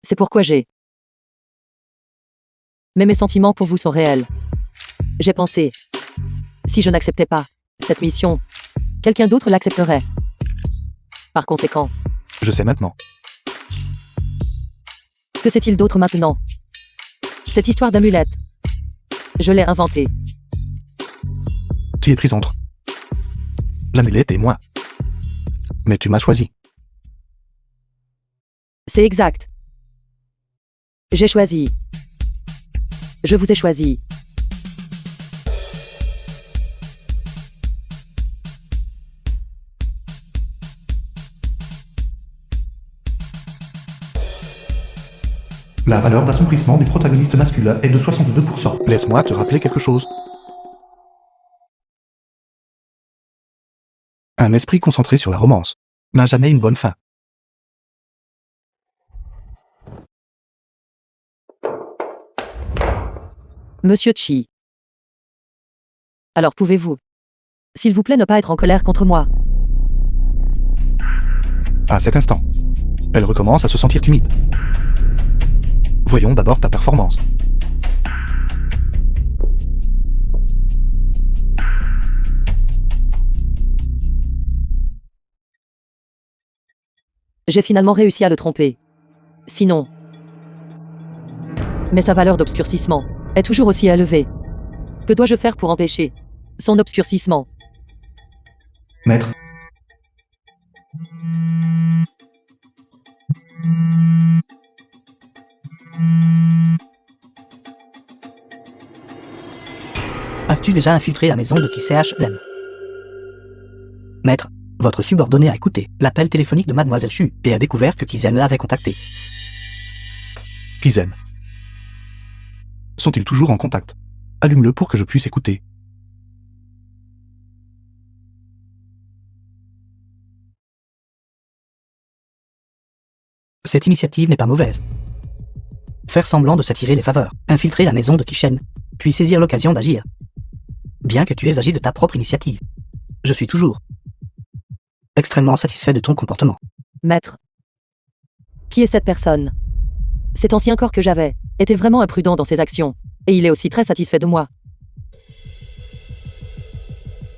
C'est pourquoi j'ai... Mais mes sentiments pour vous sont réels. J'ai pensé, si je n'acceptais pas cette mission, quelqu'un d'autre l'accepterait. Par conséquent, Je sais maintenant. que sait-il d'autre maintenant? Cette histoire d'amulette, je l'ai inventée. Tu es prise entre l'amulette et moi. Mais tu m'as choisi. C'est exact. J'ai choisi. Je vous ai choisi. La valeur d'assombrissement du protagoniste masculin est de 62%. Laisse-moi te rappeler quelque chose. Un esprit concentré sur la romance n'a jamais une bonne fin. Monsieur Chi. Alors pouvez-vous, s'il vous plaît, ne pas être en colère contre moi? À cet instant, elle recommence à se sentir timide. Voyons d'abord ta performance. J'ai finalement réussi à le tromper. Sinon... Mais sa valeur d'obscurcissement est toujours aussi élevée. Que dois-je faire pour empêcher son obscurcissement? Maître. As-tu déjà infiltré la maison de qui CHM? Maître, votre subordonné a écouté l'appel téléphonique de Mademoiselle Chu et a découvert que Kizen l'avait contacté. Kizen. Sont-ils toujours en contact? Allume-le pour que je puisse écouter. Cette initiative n'est pas mauvaise. Faire semblant de s'attirer les faveurs, infiltrer la maison de Kishen, puis saisir l'occasion d'agir. Bien que tu aies agi de ta propre initiative. Je suis toujours extrêmement satisfait de ton comportement. Maître. Qui est cette personne? Cet ancien corps que j'avais était vraiment imprudent dans ses actions, et il est aussi très satisfait de moi.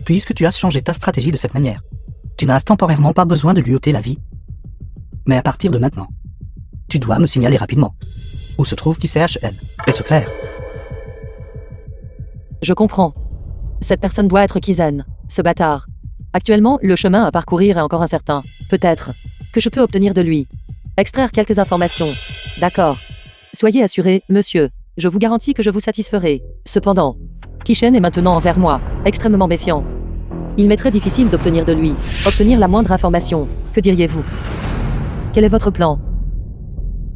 Puisque tu as changé ta stratégie de cette manière, tu n'as temporairement pas besoin de lui ôter la vie. Mais à partir de maintenant, tu dois me signaler rapidement où se trouve qui CHL. Est-ce clair? Je comprends. Cette personne doit être Kizen, ce bâtard. Actuellement, le chemin à parcourir est encore incertain. Peut-être que je peux obtenir de lui. Extraire quelques informations. D'accord. Soyez assuré, monsieur. Je vous garantis que je vous satisferai. Cependant, Kishen est maintenant envers moi, extrêmement méfiant. Il m'est très difficile d'obtenir de lui, obtenir la moindre information. Que diriez-vous? Quel est votre plan?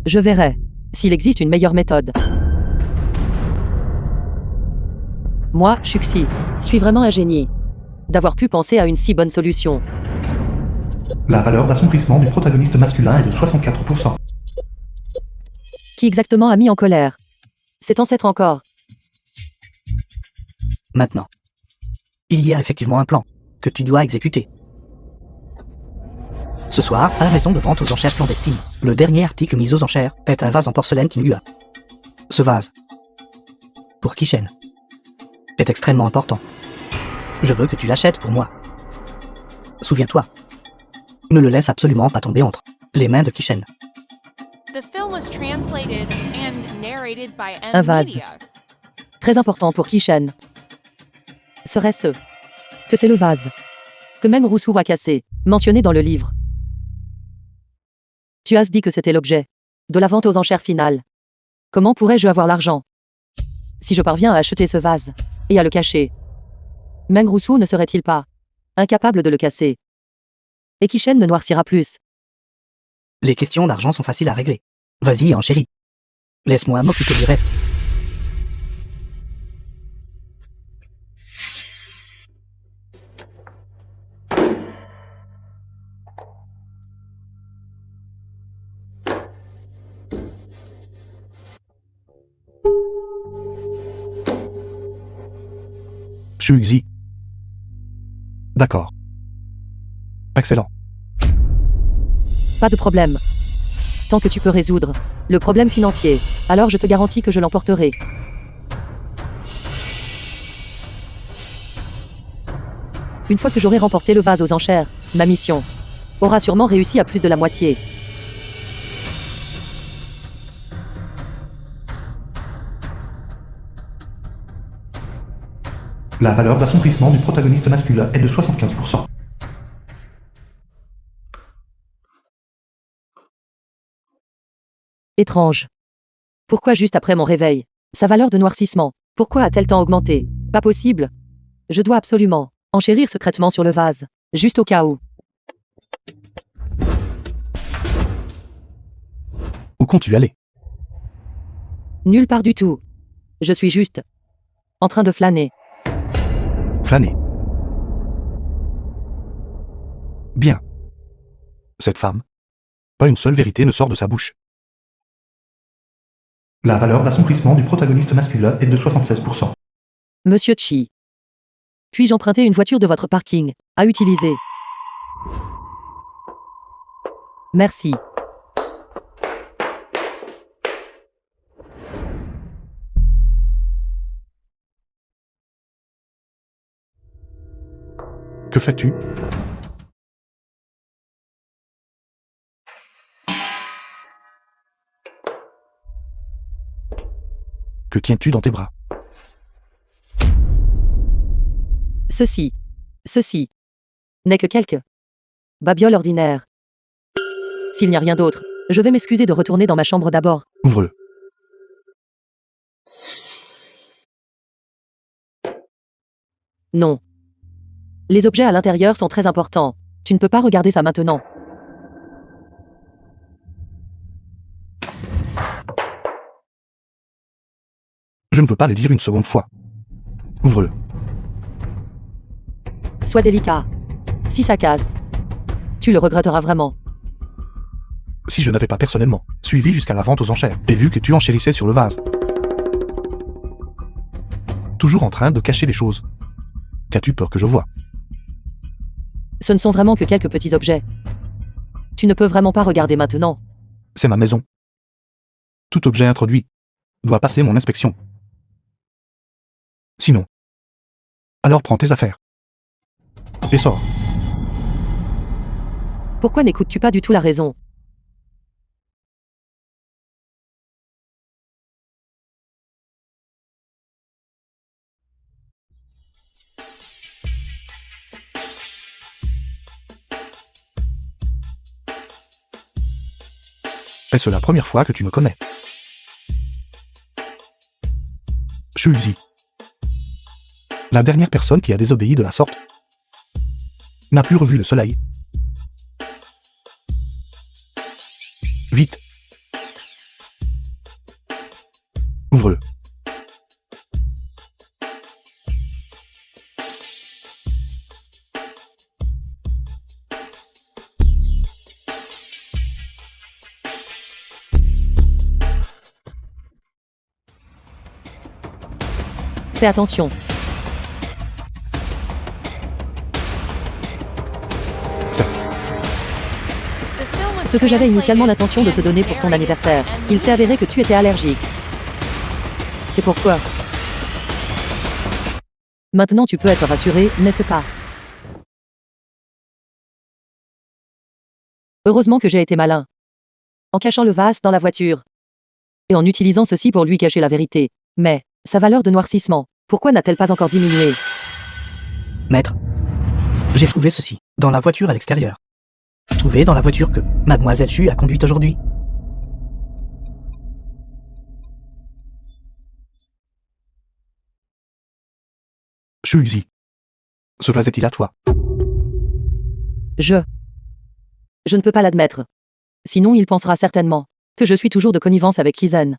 Je verrai s'il existe une meilleure méthode. Moi, Shuxi, suis vraiment un génie d'avoir pu penser à une si bonne solution. La valeur d'assombrissement du protagoniste masculin est de 64%. Qui exactement a mis en colère cet ancêtre encore? Maintenant, il y a effectivement un plan que tu dois exécuter. Ce soir, à la maison de vente aux enchères clandestines, le dernier article mis aux enchères est un vase en porcelaine Kinua. Ce vase pour Kishen est extrêmement important. Je veux que tu l'achètes pour moi. Souviens-toi. Ne le laisse absolument pas tomber entre les mains de Kishen. The film was translated and narrated by Un vase. M-Media. Très important pour Kishen. Serait-ce que c'est le vase que même Rousseau a cassé, mentionné dans le livre. Tu as dit que c'était l'objet de la vente aux enchères finales. Comment pourrais-je avoir l'argent si je parviens à acheter ce vase et à le cacher? Meng Rousseau ne serait-il pas incapable de le casser? Et Kishen ne noircira plus. Les questions d'argent sont faciles à régler. Vas-y, enchérie. Laisse-moi m'occuper du reste. Shuxi. D'accord. Excellent. Pas de problème. Tant que tu peux résoudre le problème financier, alors je te garantis que je l'emporterai. Une fois que j'aurai remporté le vase aux enchères, ma mission aura sûrement réussi à plus de la moitié. La valeur d'assombrissement du protagoniste masculin est de 75%. Étrange. Pourquoi juste après mon réveil? Sa valeur de noircissement, pourquoi a-t-elle tant augmenté? Pas possible. Je dois absolument enchérir secrètement sur le vase, juste au cas où. Où comptes-tu aller? Nulle part du tout. Je suis juste en train de flâner. Flâner. Bien. Cette femme, pas une seule vérité ne sort de sa bouche. La valeur d'assombrissement du protagoniste masculin est de 76%. Monsieur Chi. Puis-je emprunter une voiture de votre parking à utiliser? Merci. Que fais-tu? Que tiens-tu dans tes bras? Ceci n'est que quelques babioles ordinaires. S'il n'y a rien d'autre, je vais m'excuser de retourner dans ma chambre d'abord. Ouvre-le. Non. Les objets à l'intérieur sont très importants. Tu ne peux pas regarder ça maintenant. Je ne veux pas le dire une seconde fois. Ouvre-le. Sois délicat. Si ça casse, tu le regretteras vraiment. Si je n'avais pas personnellement suivi jusqu'à la vente aux enchères et vu que tu enchérissais sur le vase. Toujours en train de cacher les choses. Qu'as-tu peur que je vois? Ce ne sont vraiment que quelques petits objets. Tu ne peux vraiment pas regarder maintenant. C'est ma maison. Tout objet introduit doit passer mon inspection. Sinon, alors prends tes affaires et sors. Pourquoi n'écoutes-tu pas du tout la raison? Est-ce la première fois que tu me connais? Shuxi. La dernière personne qui a désobéi de la sorte n'a plus revu le soleil. Vite. Ouvre-le. Fais attention. Certes. Ce que j'avais initialement l'intention de te donner pour ton anniversaire, il s'est avéré que tu étais allergique. C'est pourquoi Maintenant tu peux être rassuré, n'est-ce pas? Heureusement que j'ai été malin. En cachant le vase dans la voiture. Et en utilisant ceci pour lui cacher la vérité. Mais, sa valeur de noircissement, pourquoi n'a-t-elle pas encore diminué? Maître, j'ai trouvé ceci, dans la voiture à l'extérieur. Trouvé dans la voiture que Mademoiselle Chu a conduite aujourd'hui. Shuzi. Ce vase est-il à toi? Je ne peux pas l'admettre. Sinon il pensera certainement que je suis toujours de connivence avec Kizen.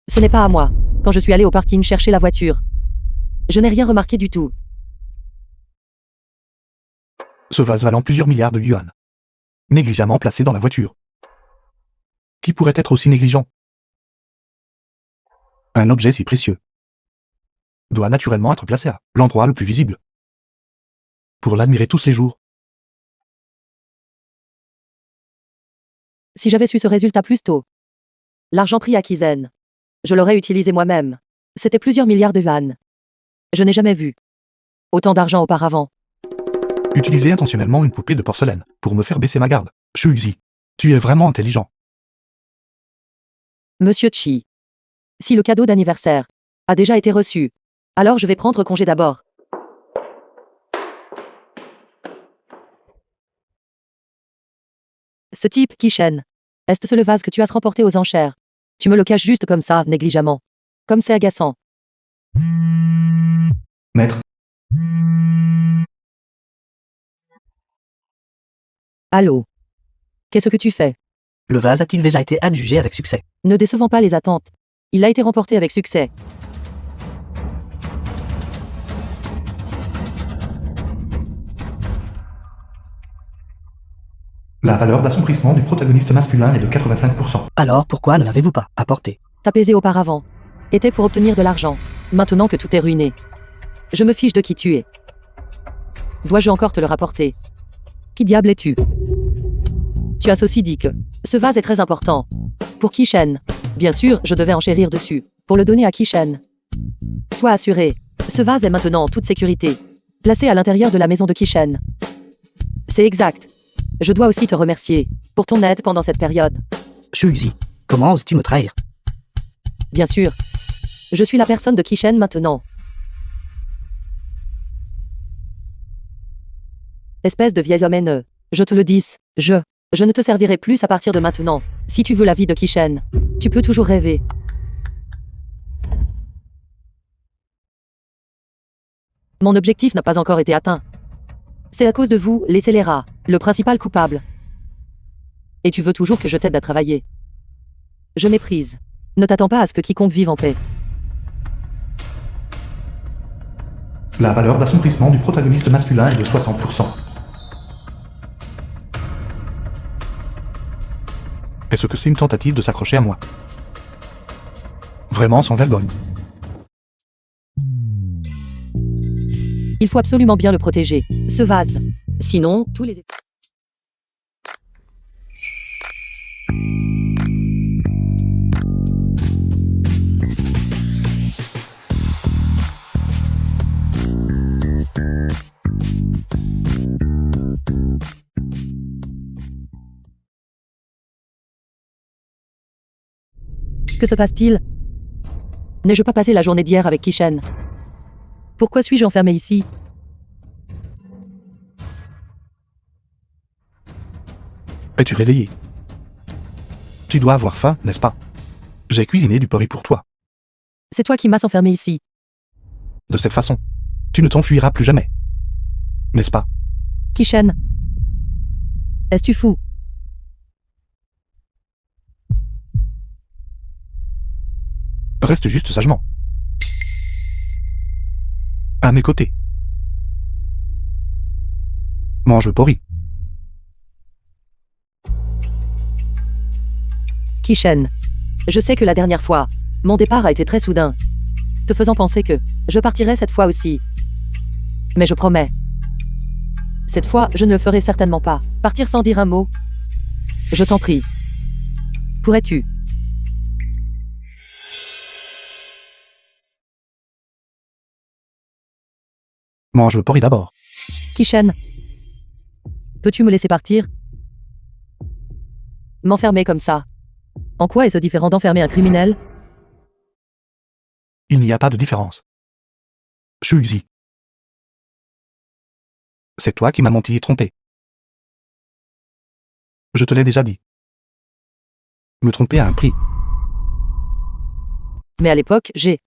Ce n'est pas à moi, quand je suis allé au parking chercher la voiture. Je n'ai rien remarqué du tout. Ce vase valant plusieurs milliards de yuan. Négligemment placé dans la voiture. Qui pourrait être aussi négligent? Un objet si précieux doit naturellement être placé à l'endroit le plus visible. Pour l'admirer tous les jours. Si j'avais su ce résultat plus tôt. L'argent pris à Kizen. Je l'aurais utilisé moi-même. C'était plusieurs milliards de yuan. Je n'ai jamais vu autant d'argent auparavant. Utiliser intentionnellement une poupée de porcelaine pour me faire baisser ma garde. Shuzi, tu es vraiment intelligent. Monsieur Chi. Si le cadeau d'anniversaire a déjà été reçu, alors je vais prendre congé d'abord. Ce type, Kishen. Est-ce le vase que tu as remporté aux enchères? Tu me le caches juste comme ça, négligemment. Comme c'est agaçant. Maître, Allô? Qu'est-ce que tu fais? Le vase a-t-il déjà été adjugé avec succès? Ne décevons pas les attentes. Il a été remporté avec succès. la valeur d'assombrissement du protagoniste masculin est de 85%. Alors pourquoi ne l'avez-vous pas apporté? T'apaiser auparavant était pour obtenir de l'argent. Maintenant que tout est ruiné. Je me fiche de qui tu es. Dois-je encore te le rapporter? Qui diable es-tu? Tu as aussi dit que ce vase est très important. Pour Kishen. Bien sûr, je devais enchérir dessus. Pour le donner à Kishen. Sois assuré. Ce vase est maintenant en toute sécurité. Placé à l'intérieur de la maison de Kishen. C'est exact. Je dois aussi te remercier pour ton aide pendant cette période. Shuzi, comment oses-tu me trahir? Bien sûr. Je suis la personne de Kishen maintenant. Espèce de vieil homme haineux. Je te le dis, je ne te servirai plus à partir de maintenant. Si tu veux la vie de Kishen, tu peux toujours rêver. Mon objectif n'a pas encore été atteint. C'est à cause de vous, les scélérats, le principal coupable. Et tu veux toujours que je t'aide à travailler. Je méprise. Ne t'attends pas à ce que quiconque vive en paix. La valeur d'assombrissement du protagoniste masculin est de 60%. Est-ce que c'est une tentative de s'accrocher à moi? Vraiment sans vergogne. Il faut absolument bien le protéger, ce vase. Sinon, tous les... Que se passe-t-il? N'ai-je pas passé la journée d'hier avec Kishen? Pourquoi suis-je enfermé ici? Es-tu réveillé? Tu dois avoir faim, n'est-ce pas? J'ai cuisiné du porridge pour toi. C'est toi qui m'as enfermé ici. De cette façon, tu ne t'enfuiras plus jamais. N'est-ce pas? Kishen. Es-tu fou? Reste juste sagement. À mes côtés. Mange le porridge. Kishen. Je sais que la dernière fois, mon départ a été très soudain, te faisant penser que je partirai cette fois aussi. Mais je promets. Cette fois, je ne le ferai certainement pas. Partir sans dire un mot. Je t'en prie. Pourrais-tu Mange le porridge d'abord. Kishen. Peux-tu me laisser partir? M'enfermer comme ça. En quoi est-ce différent d'enfermer un criminel? Il n'y a pas de différence. Shuzi. C'est toi qui m'as menti et trompé. Je te l'ai déjà dit. Me tromper a un prix. Mais à l'époque, j'ai...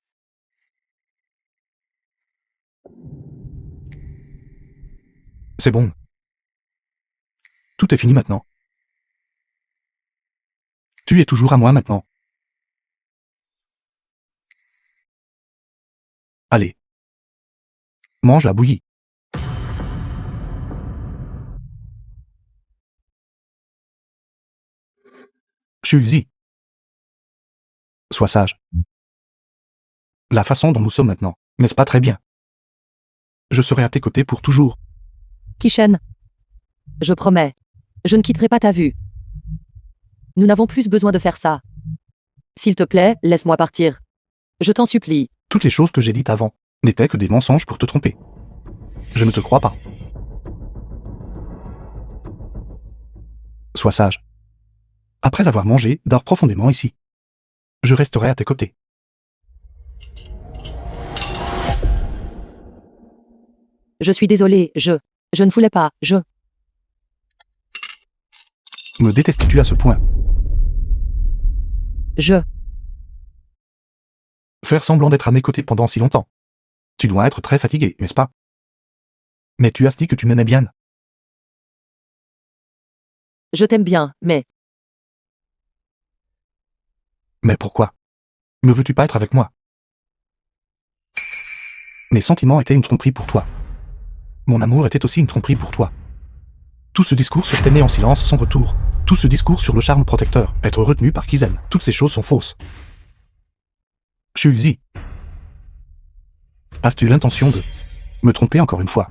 C'est bon. Tout est fini maintenant. Tu es toujours à moi maintenant. Allez. Mange la bouillie. Shuzi. Sois sage. La façon dont nous sommes maintenant, n'est-ce pas très bien? Je serai à tes côtés pour toujours. Kishen. Je promets. Je ne quitterai pas ta vue. Nous n'avons plus besoin de faire ça. S'il te plaît, laisse-moi partir. Je t'en supplie. Toutes les choses que j'ai dites avant n'étaient que des mensonges pour te tromper. Je ne te crois pas. Sois sage. Après avoir mangé, dors profondément ici. Je resterai à tes côtés. Je suis désolé, je ne voulais pas, Me détestes-tu à ce point? Faire semblant d'être à mes côtés pendant si longtemps. Tu dois être très fatigué, n'est-ce pas? Mais tu as dit que tu m'aimais bien. Je t'aime bien, mais... Mais pourquoi? Ne veux-tu pas être avec moi? Mes sentiments étaient une tromperie pour toi. Mon amour était aussi une tromperie pour toi. Tout ce discours sur t'aimer en silence sans retour. Tout ce discours sur le charme protecteur, être retenu par qui aime. Toutes ces choses sont fausses. Shuzi. As-tu l'intention de me tromper encore une fois?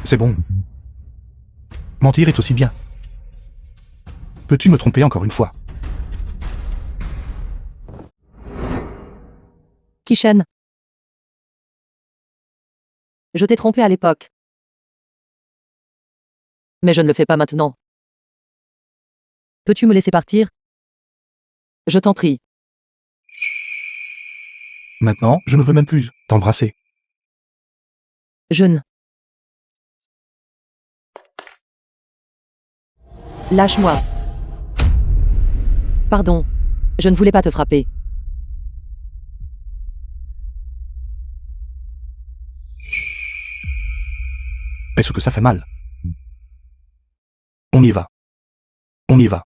C'est bon. Mentir est aussi bien. Peux-tu me tromper encore une fois? Kishen. Je t'ai trompé à l'époque. Mais je ne le fais pas maintenant. Peux-tu me laisser partir? Je t'en prie. Maintenant, je ne veux même plus t'embrasser. Je ne... Lâche-moi. Pardon. Je ne voulais pas te frapper. Est-ce que ça fait mal? On y va. On y va.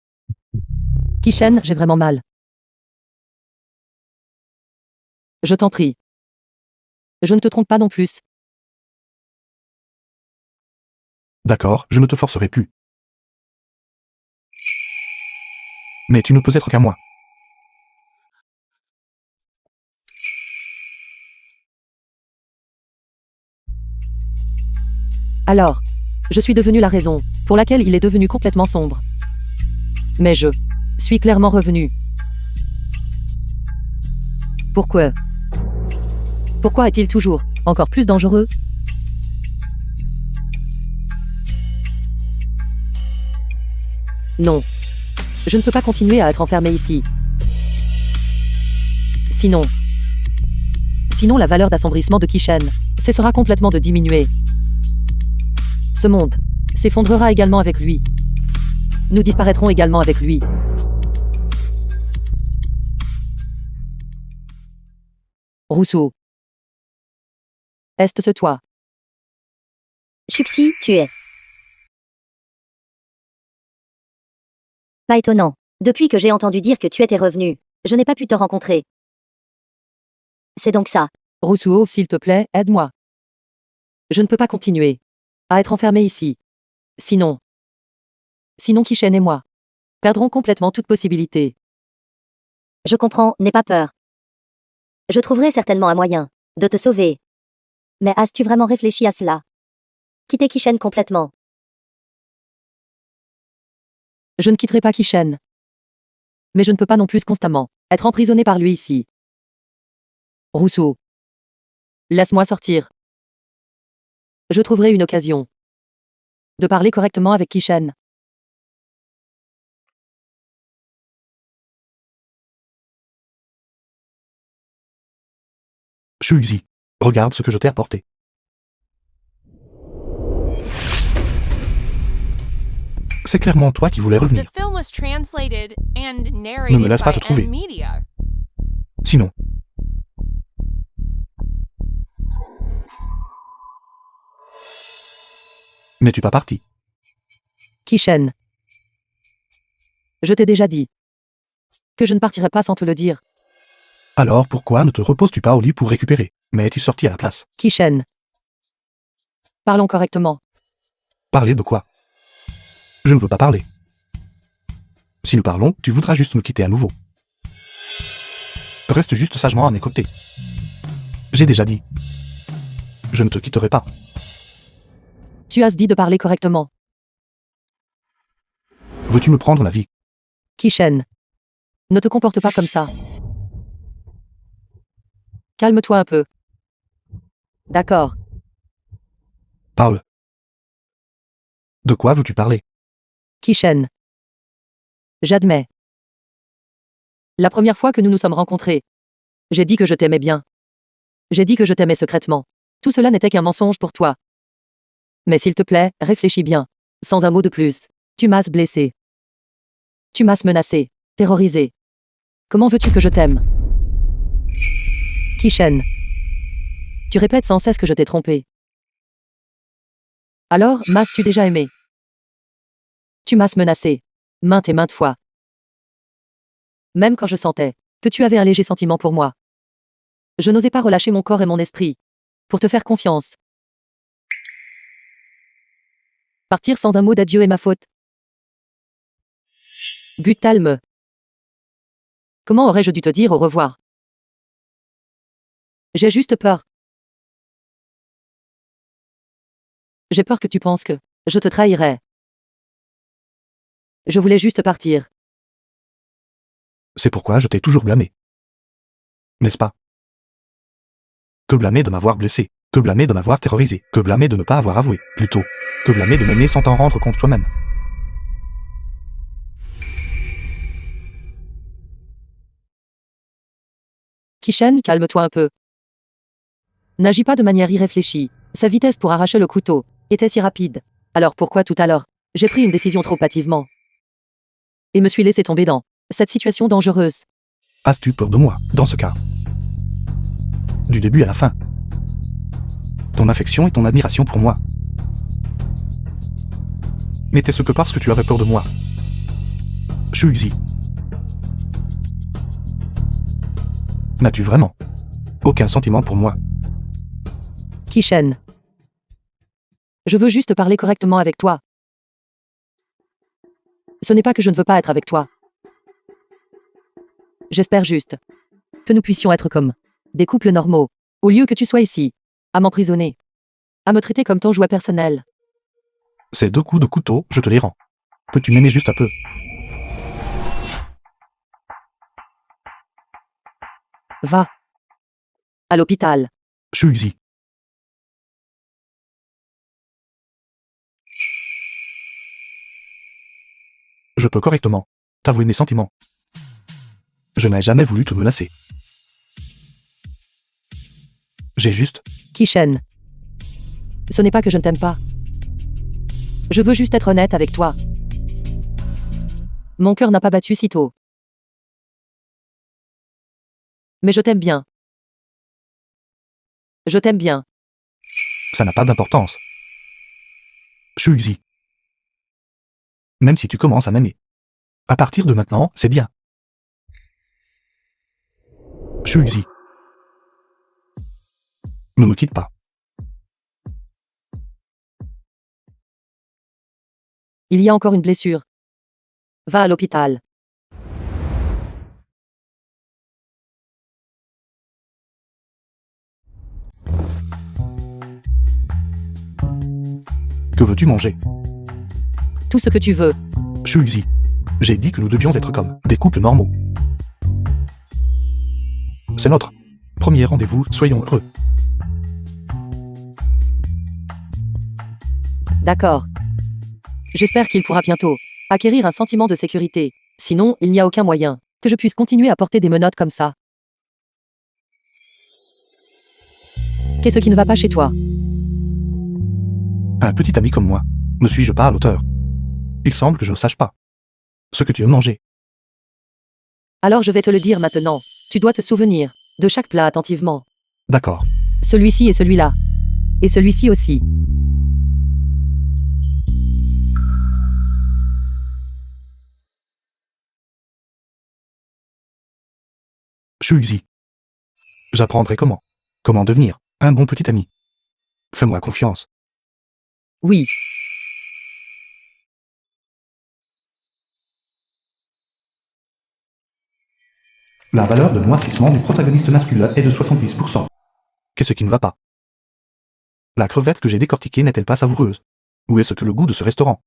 Kishen, j'ai vraiment mal. Je t'en prie. Je ne te trompe pas non plus. D'accord, je ne te forcerai plus. Mais tu ne peux être qu'à moi. Alors, je suis devenue la raison pour laquelle il est devenu complètement sombre. Mais je suis clairement revenu. Pourquoi? Pourquoi est-il toujours encore plus dangereux? Non. Je ne peux pas continuer à être enfermé ici. Sinon, la valeur d'assombrissement de Kishen cessera complètement de diminuer. Ce monde s'effondrera également avec lui. Nous disparaîtrons également avec lui. Rousseau. Est-ce toi? Shuxi, tu es. Pas étonnant. Depuis que j'ai entendu dire que tu étais revenu, je n'ai pas pu te rencontrer. C'est donc ça. Rousseau, s'il te plaît, aide-moi. Je ne peux pas continuer à être enfermé ici. Sinon, Kishen et moi perdrons complètement toute possibilité. Je comprends, n'aie pas peur. Je trouverai certainement un moyen de te sauver. Mais as-tu vraiment réfléchi à cela? Quitter Kishen complètement. Je ne quitterai pas Kishen. Mais je ne peux pas non plus constamment être emprisonné par lui ici. Rousseau. Laisse-moi sortir. Je trouverai une occasion de parler correctement avec Kishen. Shuizi, regarde ce que je t'ai apporté. C'est clairement toi qui voulais The revenir. film was translated and Ne narrated me laisse pas by te trouver. M-Media. Sinon, n'es-tu pas parti? Kishen. Je t'ai déjà dit que je ne partirai pas sans te le dire. Alors pourquoi ne te reposes-tu pas au lit pour récupérer? Mais es-tu sorti à la place? Kishen. Parlons correctement. Parler de quoi? Je ne veux pas parler. Si nous parlons, tu voudras juste nous quitter à nouveau. Reste juste sagement à mes côtés. J'ai déjà dit. Je ne te quitterai pas. Tu as dit de parler correctement. Veux-tu me prendre la vie? Kishen. Ne te comporte pas comme ça. Calme-toi un peu. D'accord. Parle. De quoi veux-tu parler? Kishen. J'admets. La première fois que nous nous sommes rencontrés, j'ai dit que je t'aimais bien. J'ai dit que je t'aimais secrètement. Tout cela n'était qu'un mensonge pour toi. Mais s'il te plaît, réfléchis bien. Sans un mot de plus. Tu m'as blessé. Tu m'as menacé, terrorisé. Comment veux-tu que je t'aime? Kishen. Tu répètes sans cesse que je t'ai trompé. Alors, m'as-tu déjà aimé? Tu m'as menacé, maintes et maintes fois. Même quand je sentais que tu avais un léger sentiment pour moi. Je n'osais pas relâcher mon corps et mon esprit pour te faire confiance. Partir sans un mot d'adieu est ma faute. Butalme. Comment aurais-je dû te dire au revoir? J'ai juste peur. J'ai peur que tu penses que je te trahirais. Je voulais juste partir. C'est pourquoi je t'ai toujours blâmé. N'est-ce pas? Que blâmer de m'avoir blessé, que blâmer de m'avoir terrorisé, que blâmer de ne pas avoir avoué, plutôt, que blâmer de m'aimer sans t'en rendre compte toi-même. Kishen, calme-toi un peu. N'agis pas de manière irréfléchie. Sa vitesse pour arracher le couteau était si rapide. Alors pourquoi tout à l'heure, j'ai pris une décision trop hâtivement et me suis laissé tomber dans cette situation dangereuse? As-tu peur de moi, dans ce cas? Du début à la fin. Ton affection et ton admiration pour moi. N'était-ce que parce que tu avais peur de moi? Shuizi. N'as-tu vraiment aucun sentiment pour moi? Kishen. Je veux juste parler correctement avec toi. Ce n'est pas que je ne veux pas être avec toi. J'espère juste que nous puissions être comme des couples normaux, au lieu que tu sois ici, à m'emprisonner, à me traiter comme ton jouet personnel. Ces 2 coups de couteau, je te les rends. Peux-tu m'aimer juste un peu? Va à l'hôpital. Shuizi. Je peux correctement t'avouer mes sentiments. Je n'ai jamais voulu te menacer. J'ai juste... Kishen. Ce n'est pas que je ne t'aime pas. Je veux juste être honnête avec toi. Mon cœur n'a pas battu si tôt. Mais je t'aime bien. Je t'aime bien. Ça n'a pas d'importance. Shuizi. Même si tu commences à m'aimer. À partir de maintenant, c'est bien. Shuizi. Ne me quitte pas. Il y a encore une blessure. Va à l'hôpital. Que veux-tu manger? Tout ce que tu veux. Shuizi. J'ai dit que nous devions être comme des couples normaux. C'est notre Premier rendez-vous, soyons heureux. D'accord. J'espère qu'il pourra bientôt acquérir un sentiment de sécurité. Sinon, il n'y a aucun moyen que je puisse continuer à porter des menottes comme ça. Qu'est-ce qui ne va pas chez toi? Un petit ami comme moi. Ne suis-je pas à l'auteur? Il semble que je ne sache pas ce que tu aimes manger. Alors je vais te le dire maintenant. Tu dois te souvenir de chaque plat attentivement. D'accord. Celui-ci et celui-là. Et celui-ci aussi. Shuzi. J'apprendrai comment devenir un bon petit ami. Fais-moi confiance. Oui. La valeur de noircissement du protagoniste masculin est de 70%. Qu'est-ce qui ne va pas? La crevette que j'ai décortiquée n'est-elle pas savoureuse? Où est-ce que le goût de ce restaurant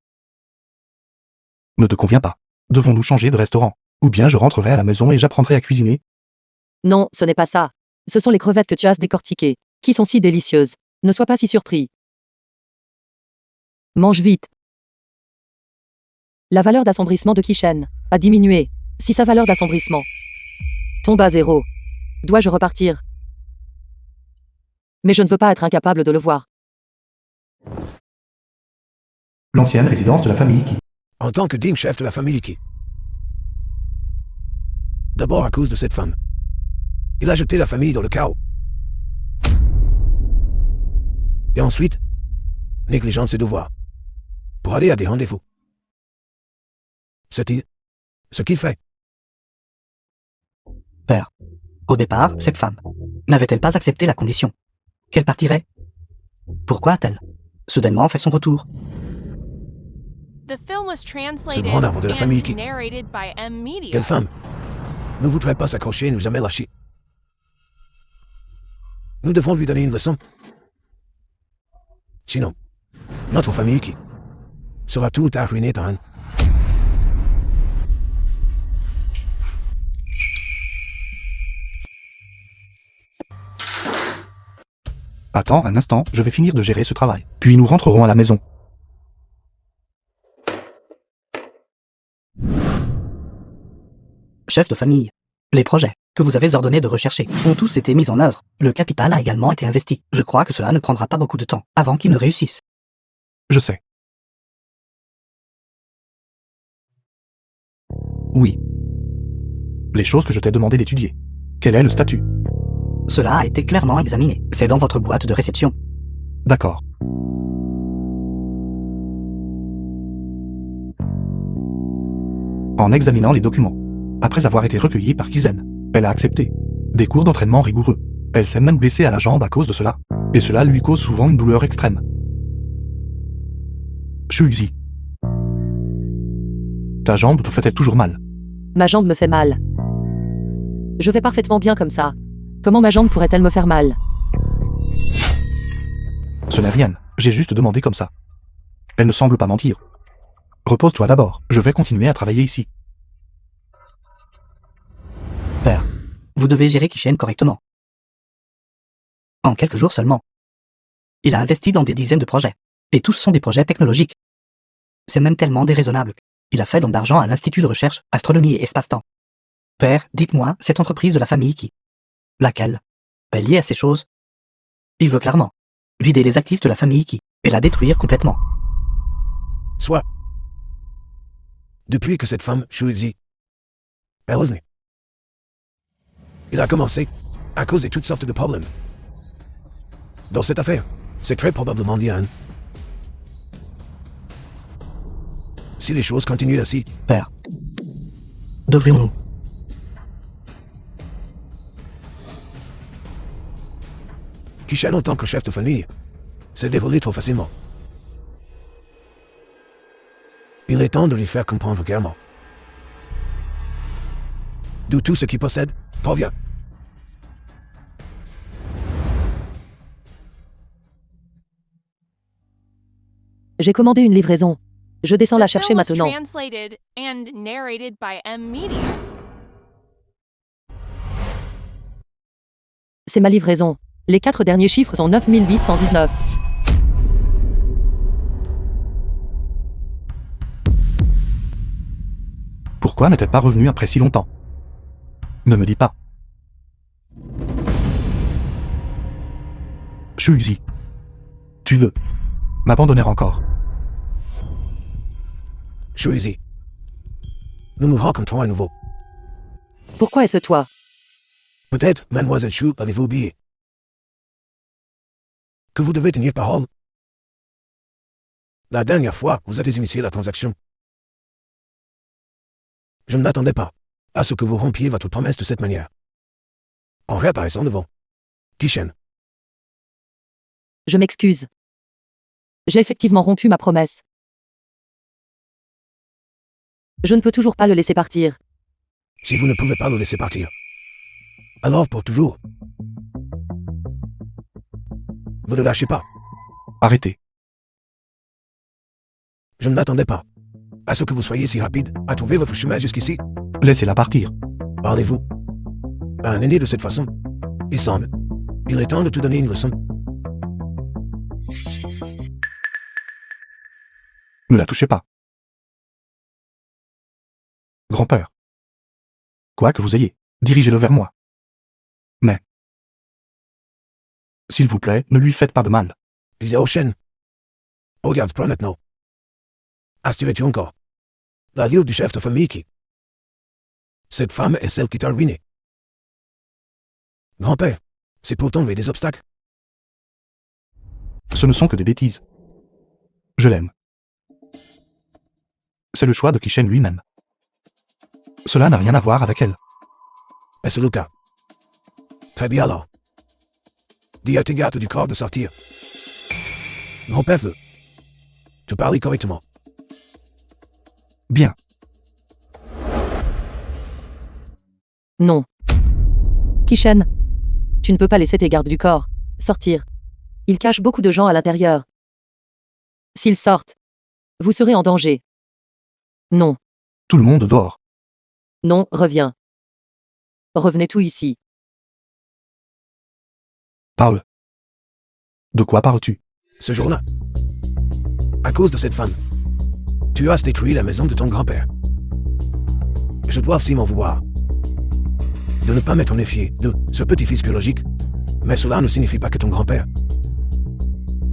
ne te convient pas? Devons-nous changer de restaurant? Ou bien je rentrerai à la maison et j'apprendrai à cuisiner? Non, ce n'est pas ça. Ce sont les crevettes que tu as décortiquées, qui sont si délicieuses. Ne sois pas si surpris. Mange vite. La valeur d'assombrissement de Kishen a diminué. Si sa valeur d'assombrissement tombe à 0, dois-je repartir? Mais je ne veux pas être incapable de le voir. L'ancienne résidence de la famille qui... En tant que digne chef de la famille qui... D'abord à cause de cette femme. Il a jeté la famille dans le chaos. Et ensuite, négligent de ses devoirs. Pour aller à des rendez-vous. C'est ce qu'il fait. Père, au départ, cette femme n'avait-elle pas accepté la condition qu'elle partirait? Pourquoi a-t-elle soudainement fait son retour? The film was translated grand arbre de la famille and qui- narrated by M Media. Quelle femme ne voudrait pas s'accrocher et nous jamais lâcher. Nous devons lui donner une leçon. Sinon, notre famille qui sera tout arruinée dans un... Attends un instant, je vais finir de gérer ce travail. Puis nous rentrerons à la maison. Chef de famille, les projets que vous avez ordonné de rechercher ont tous été mis en œuvre. Le capital a également été investi. Je crois que cela ne prendra pas beaucoup de temps avant qu'ils ne réussissent. Je sais. Oui. Les choses que je t'ai demandé d'étudier. Quel est le statut? Cela a été clairement examiné. C'est dans votre boîte de réception. D'accord. En examinant les documents, après avoir été recueillie par Kizen, elle a accepté des cours d'entraînement rigoureux. Elle s'est même blessée à la jambe à cause de cela. Et cela lui cause souvent une douleur extrême. Shuzi. Ta jambe te fait-elle toujours mal? Ma jambe me fait mal. Je vais parfaitement bien comme ça. Comment ma jambe pourrait-elle me faire mal? Ce n'est rien, j'ai juste demandé comme ça. Elle ne semble pas mentir. Repose-toi d'abord, je vais continuer à travailler ici. Père, vous devez gérer Kishen correctement. En quelques jours seulement. Il a investi dans des dizaines de projets. Et tous sont des projets technologiques. C'est même tellement déraisonnable. Il a fait don d'argent à l'Institut de recherche, astronomie et espace-temps. Père, dites-moi, cette entreprise de la famille qui... Laquelle est liée à ces choses? Il veut clairement vider les actifs de la famille qui... et la détruire complètement. Soit. Depuis que cette femme, Shuzi, est revenue. Il a commencé à causer toutes sortes de problèmes. Dans cette affaire, c'est très probablement bien. Si les choses continuent ainsi, Père, devrions-nous... Kishen en tant que chef de famille s'est dévolé trop facilement. Il est temps de lui faire comprendre clairement. D'où tout ce qu'il possède provient. J'ai commandé une livraison. Je descends The la chercher film was maintenant. translated and narrated by M Media. C'est ma livraison. Les 4 derniers chiffres sont 9819. Pourquoi n'était pas revenu après si longtemps? Ne me dis pas. Shuzi. Tu veux m'abandonner encore? Shuizi. Nous nous rencontrons à nouveau. Pourquoi est-ce toi? Peut-être, mademoiselle Shu, avez-vous oublié que vous devez tenir parole? La dernière fois, vous avez initié la transaction. Je ne m'attendais pas à ce que vous rompiez votre promesse de cette manière. En réapparaissant devant Kishen. Je m'excuse. J'ai effectivement rompu ma promesse. Je ne peux toujours pas le laisser partir. Si vous ne pouvez pas le laisser partir, alors pour toujours, ne le lâchez pas. Arrêtez. Je ne m'attendais pas à ce que vous soyez si rapide à trouver votre chemin jusqu'ici. Laissez-la partir. Parlez-vous à un aîné de cette façon? Il semble. Il est temps de te donner une leçon. Ne la touchez pas. Grand-père. Quoi que vous ayez, dirigez-le vers moi. Mais, s'il vous plaît, ne lui faites pas de mal. Disait Ocean. Regarde, prends maintenant. Astirais-tu encore la ville du chef de famille qui... Cette femme est celle qui t'a ruiné. Grand-père, c'est pour tomber des obstacles. Ce ne sont que des bêtises. Je l'aime. C'est le choix de Kishen lui-même. Cela n'a rien à voir avec elle. Est-ce le cas? Très bien alors. Dis à tes gâtes du corps de sortir. Grand-père veut. Tu parles correctement. Bien. Non. Kishen. Tu ne peux pas laisser tes gardes du corps sortir. Ils cachent beaucoup de gens à l'intérieur. S'ils sortent, vous serez en danger. Non. Tout le monde dort. Non, reviens. Revenez tout ici. Parle. De quoi parles-tu? Ce jour-là, à cause de cette femme, tu as détruit la maison de ton grand-père. Je dois aussi m'en vouloir de ne pas m'être méfié de ce petit-fils biologique, mais cela ne signifie pas que ton grand-père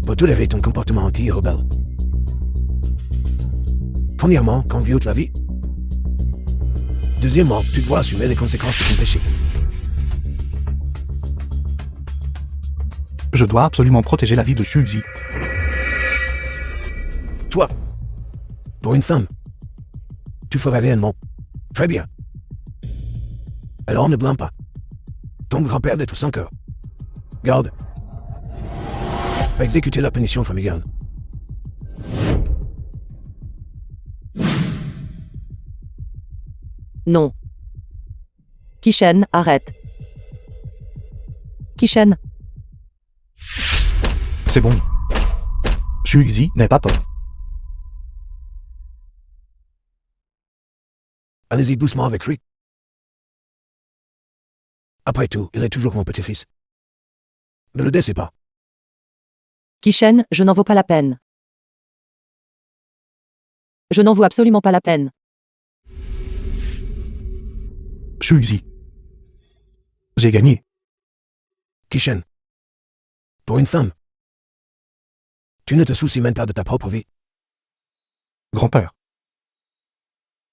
peut tolérer ton comportement anti-rebelle. Premièrement, conduire la vie. Deuxièmement, tu dois assumer les conséquences de ton péché. Je dois absolument protéger la vie de Shuzi. Toi, pour une femme, tu ferais réellement très bien. Alors ne blâme pas ton grand-père d'être sans cœur. Garde. Exécuter la punition familiale. Non. Kishen, arrête. Kishen. C'est bon. Shuzi n'est pas peur. Allez-y doucement avec lui. Après tout, il est toujours mon petit-fils. Ne le laissez pas. Kishen, je n'en vaux pas la peine. Je n'en vaux absolument pas la peine. Shuzi. J'ai gagné. Kishen. Pour une femme, tu ne te soucies même pas de ta propre vie. Grand-père.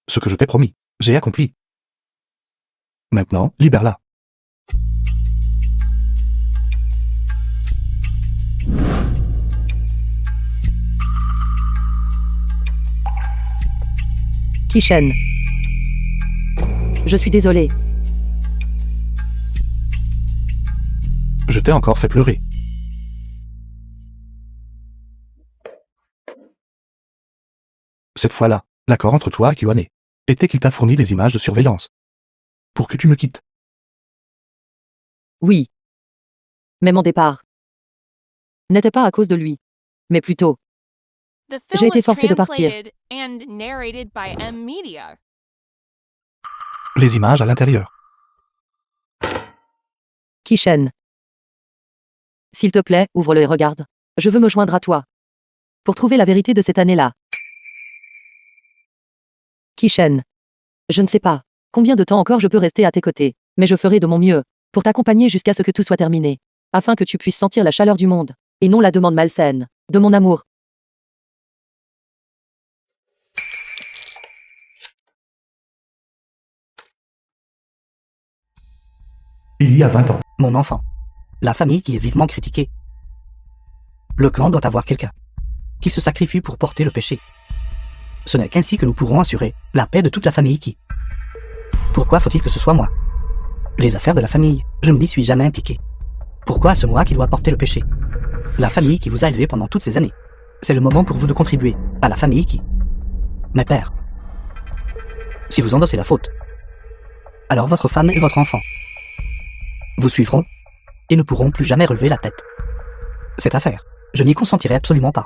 Ce que je t'ai promis, j'ai accompli. Maintenant, libère-la. Kishen. Je suis désolé. Je t'ai encore fait pleurer. Cette fois-là, l'accord entre toi et Kyoane était qu'il t'a fourni les images de surveillance. Pour que tu me quittes. Oui. Mais mon départ n'était pas à cause de lui, mais plutôt. The J'ai film été was forcé de partir. translated and narrated by M Media. Les images à l'intérieur. Kishen. S'il te plaît, ouvre-le et regarde. Je veux me joindre à toi. Pour trouver la vérité de cette année-là. Kishen. Je ne sais pas combien de temps encore je peux rester à tes côtés, mais je ferai de mon mieux pour t'accompagner jusqu'à ce que tout soit terminé, afin que tu puisses sentir la chaleur du monde, et non la demande malsaine de mon amour. Il y a 20 ans. Mon enfant. La famille qui est vivement critiquée. Le clan doit avoir quelqu'un qui se sacrifie pour porter le péché. Ce n'est qu'ainsi que nous pourrons assurer la paix de toute la famille qui... Pourquoi faut-il que ce soit moi? Les affaires de la famille, je ne m'y suis jamais impliqué. Pourquoi est-ce moi qui dois porter le péché? La famille qui vous a élevé pendant toutes ces années. C'est le moment pour vous de contribuer à la famille qui... Mes pères. Si vous endossez la faute, alors votre femme et votre enfant vous suivront et ne pourront plus jamais relever la tête. Cette affaire, je n'y consentirai absolument pas.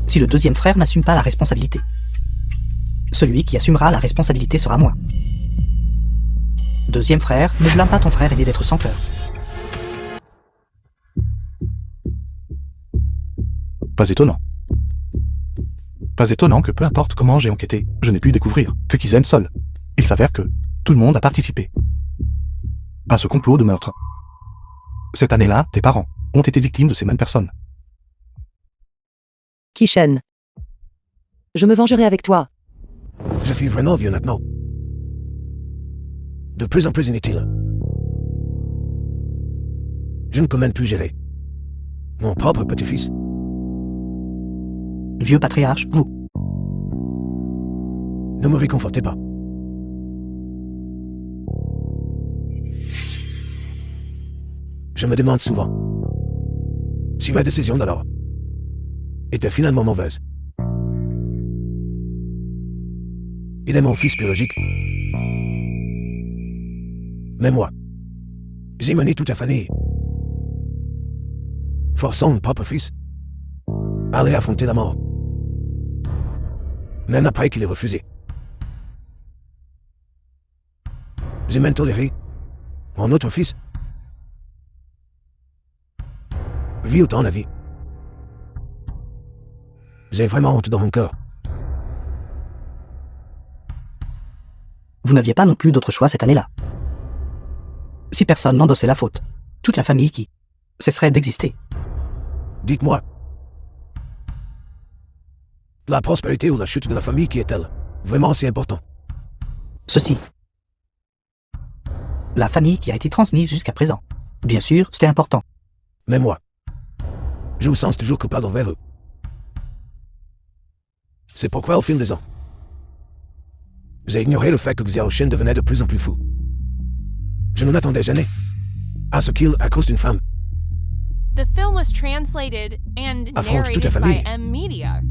Si le deuxième frère n'assume pas la responsabilité, celui qui assumera la responsabilité sera moi. Deuxième frère, ne blâme pas ton frère aîné d'être sans cœur. Pas étonnant. Pas étonnant que peu importe comment j'ai enquêté, je n'ai pu découvrir que Kizen seul. Il s'avère que tout le monde a participé à ce complot de meurtre. Cette année-là, tes parents ont été victimes de ces mêmes personnes. Kishen. Je me vengerai avec toi. Je suis vraiment vieux maintenant. De plus en plus inutile. Je ne peux même plus gérer mon propre petit-fils. Vieux patriarche, vous. Ne me réconfortez pas. Je me demande souvent si ma décision d'alors était finalement mauvaise. Il est mon fils biologique. Mais moi, j'ai mené toute la famille, forçant mon propre fils à aller affronter la mort, même après qu'il ait refusé. J'ai même toléré mon autre fils vit autant la vie. J'ai vraiment honte dans mon cœur. Vous n'aviez pas non plus d'autre choix cette année-là. Si personne n'endossait la faute, toute la famille qui cesserait d'exister. Dites-moi, la prospérité ou la chute de la famille qui est-elle vraiment si important? Ceci. La famille qui a été transmise jusqu'à présent. Bien sûr, c'était important. Mais moi, je me sens toujours coupable envers eux. C'est pourquoi au fil des ans, j'ai ignoré le fait que Xiao Shen devenait de plus en plus fou. Je ne m'attendais jamais à ce qu'il, à cause d'une femme, The film was translated and affronte toute la narrated by famille. M Media.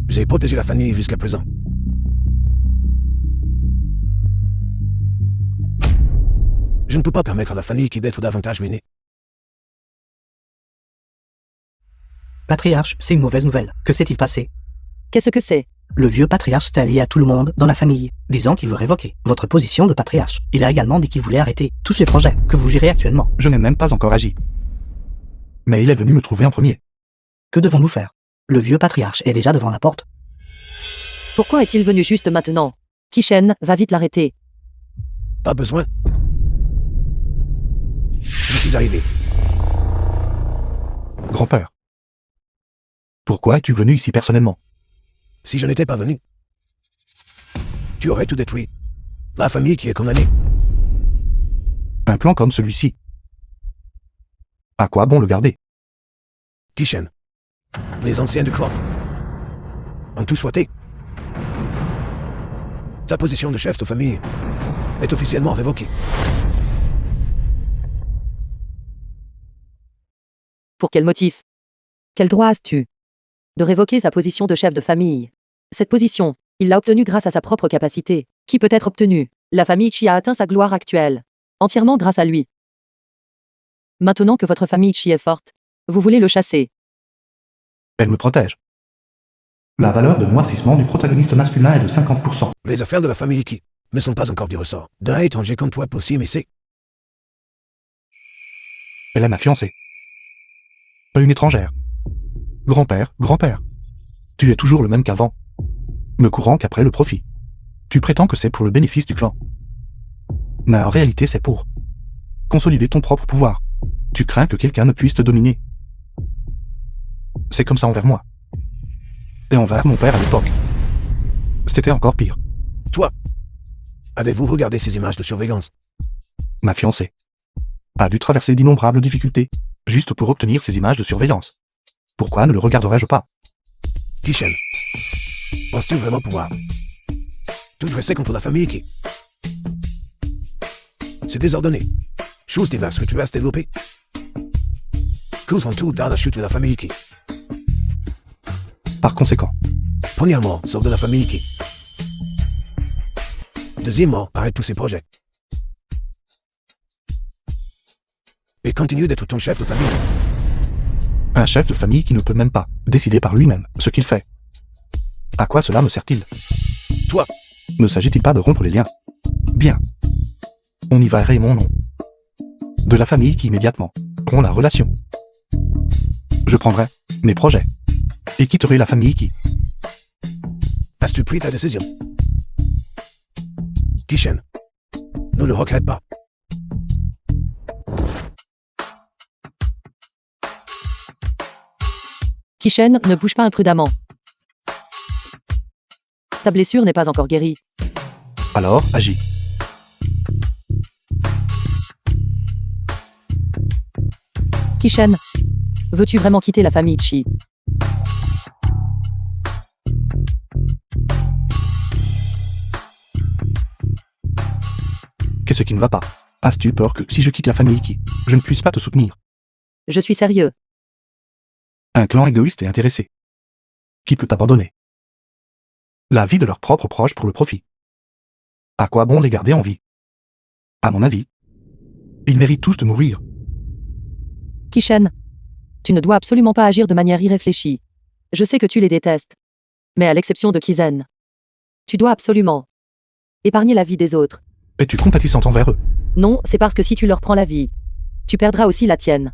J'ai protégé la famille jusqu'à présent. Je ne peux pas permettre à la famille qui d'être davantage ruinée. Patriarche, c'est une mauvaise nouvelle. Que s'est-il passé? Qu'est-ce que c'est? Le vieux patriarche s'est allié à tout le monde dans la famille, disant qu'il veut révoquer votre position de patriarche. Il a également dit qu'il voulait arrêter tous les projets que vous gérez actuellement. Je n'ai même pas encore agi. Mais il est venu me trouver en premier. Que devons-nous faire? Le vieux patriarche est déjà devant la porte. Pourquoi est-il venu juste maintenant? Kishen, va vite l'arrêter. Pas besoin. Je suis arrivé. Grand-père. Pourquoi es-tu venu ici personnellement? Si je n'étais pas venu, tu aurais tout détruit. La famille qui est condamnée. Un plan comme celui-ci. À quoi bon le garder? Kishen. Les anciens du clan ont tout souhaité. Ta position de chef de famille est officiellement révoquée. Pour quel motif? Quel droit as-tu de révoquer sa position de chef de famille? Cette position, il l'a obtenue grâce à sa propre capacité, qui peut être obtenue. La famille Chi a atteint sa gloire actuelle, entièrement grâce à lui. Maintenant que votre famille Chi est forte, Vous voulez le chasser. Elle me protège. La valeur de noircissement du protagoniste masculin est de 50%. Les affaires de la famille Iki ne sont pas encore du ressort d'un étranger comme toi possible, mais c'est... Elle est ma fiancée. Pas une étrangère. Grand-père, grand-père. Tu es toujours le même qu'avant. Me courant qu'après le profit. Tu prétends que c'est pour le bénéfice du clan. Mais en réalité, c'est pour consolider ton propre pouvoir. Tu crains que quelqu'un ne puisse te dominer. C'est comme ça envers moi. Et envers mon père à l'époque. C'était encore pire. Toi, avez-vous regardé ces images de surveillance? Ma fiancée a dû traverser d'innombrables difficultés, juste pour obtenir ces images de surveillance. Pourquoi ne le regarderais-je pas? Kishen, penses-tu vraiment pouvoir tout dresser contre la famille Iki? C'est désordonné. Choses diverses que tu as développées. Causent tout dans la chute de la famille Iki. Par conséquent, Premièrement, sors de la famille Iki. Deuxièmement, arrête tous ces projets. Et continue d'être ton chef de famille. un chef de famille qui ne peut même pas décider par lui-même ce qu'il fait. À quoi cela me sert-il? Toi, Ne s'agit-il pas de rompre les liens? Bien. On y va mon nom. De la famille qui immédiatement rompt la relation. Je prendrai mes projets et quitterai la famille qui... as-tu pris ta décision? Kishen, ne le regrette pas. Kishen, ne bouge pas imprudemment. Ta blessure n'est pas encore guérie. Alors, agis. Kishen, veux-tu vraiment quitter la famille Chi? Qu'est-ce qui ne va pas? As-tu peur que si je quitte la famille qui, je ne puisse pas te soutenir? Je suis sérieux. Un clan égoïste et intéressé. Qui peut abandonner la vie de leurs propres proches pour le profit? À quoi bon les garder en vie? À mon avis, ils méritent tous de mourir. Kishen, tu ne dois absolument pas agir de manière irréfléchie. Je sais que tu les détestes. Mais à l'exception de Kizen, tu dois absolument épargner la vie des autres. Es-tu compatissante envers eux? Non, c'est parce que si tu leur prends la vie, tu perdras aussi la tienne.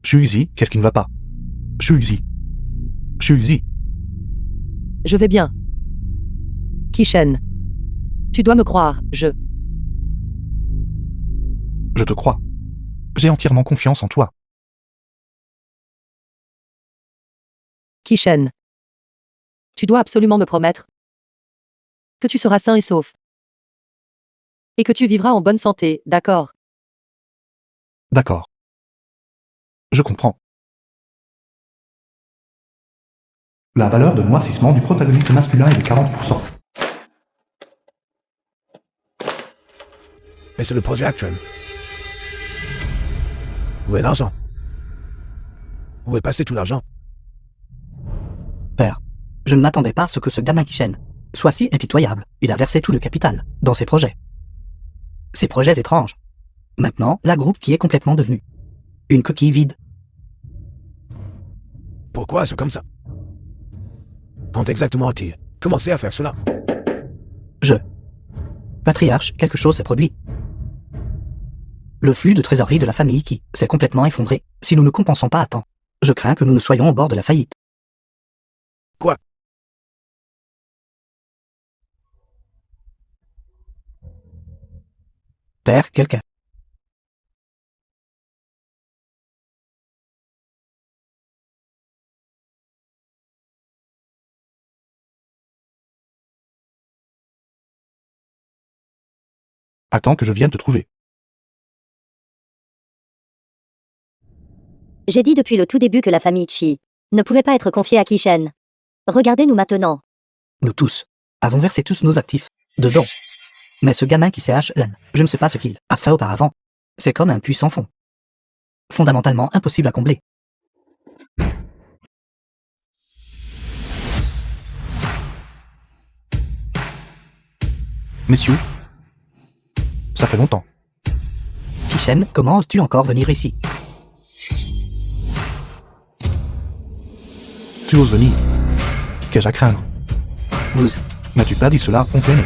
Shuizi, qu'est-ce qui ne va pas? Shuizi. Shuizi. Je vais bien. Kishen, tu dois me croire, Je te crois. J'ai entièrement confiance en toi. Kishen, tu dois absolument me promettre que tu seras sain et sauf. Et que tu vivras en bonne santé, d'accord? D'accord. Je comprends. La valeur de noircissement du protagoniste masculin est de 40%. Et c'est le projet Actren. Où est l'argent? Où est passé tout l'argent? Père, je ne m'attendais pas à ce que ce gamin Kishen soit si impitoyable. Il a versé tout le capital dans ses projets. Ces projets étranges. Maintenant, la groupe qui est complètement devenue une coquille vide. Pourquoi c'est comme ça? Quand exactement a-t-il commencé à faire cela? Patriarche, quelque chose s'est produit. Le flux de trésorerie de la famille qui s'est complètement effondré. Si nous ne compensons pas à temps, je crains que nous ne soyons au bord de la faillite. Quoi? Père, quelqu'un. Attends que je vienne te trouver. J'ai dit depuis le tout début que la famille Chi ne pouvait pas être confiée à Kishen. Regardez-nous maintenant. Nous tous avons versé tous nos actifs dedans. Mais ce gamin qui s'est HLN, je ne sais pas ce qu'il a fait auparavant. C'est comme un puits sans fond. Fondamentalement impossible à combler. Messieurs, Ça fait longtemps. Kishen, comment oses-tu encore venir ici? Tu oses venir. Qu'ai-je à craindre? Vous, N'as-tu pas dit cela, on plein nez?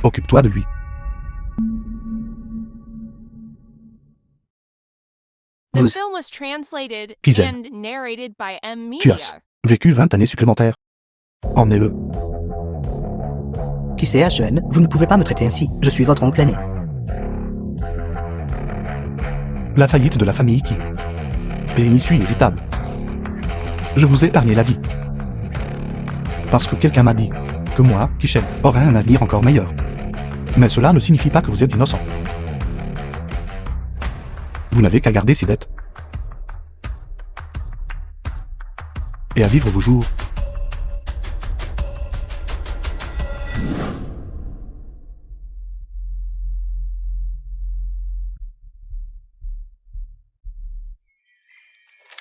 Occupe-toi de lui. The vous, film was translated Kizel. and narrated by M. Tu Media. as vécu 20 années supplémentaires. Emmenez-le. qui c'est HEN? Vous ne pouvez pas me traiter ainsi. Je suis votre oncle aîné. La faillite de la famille Ki. Et une issue inévitable. Je vous ai épargné la vie. Parce que quelqu'un m'a dit que moi, Kishen, aurais un avenir encore meilleur. Mais cela ne signifie pas que vous êtes innocent. Vous n'avez qu'à garder ces dettes. Et à vivre vos jours.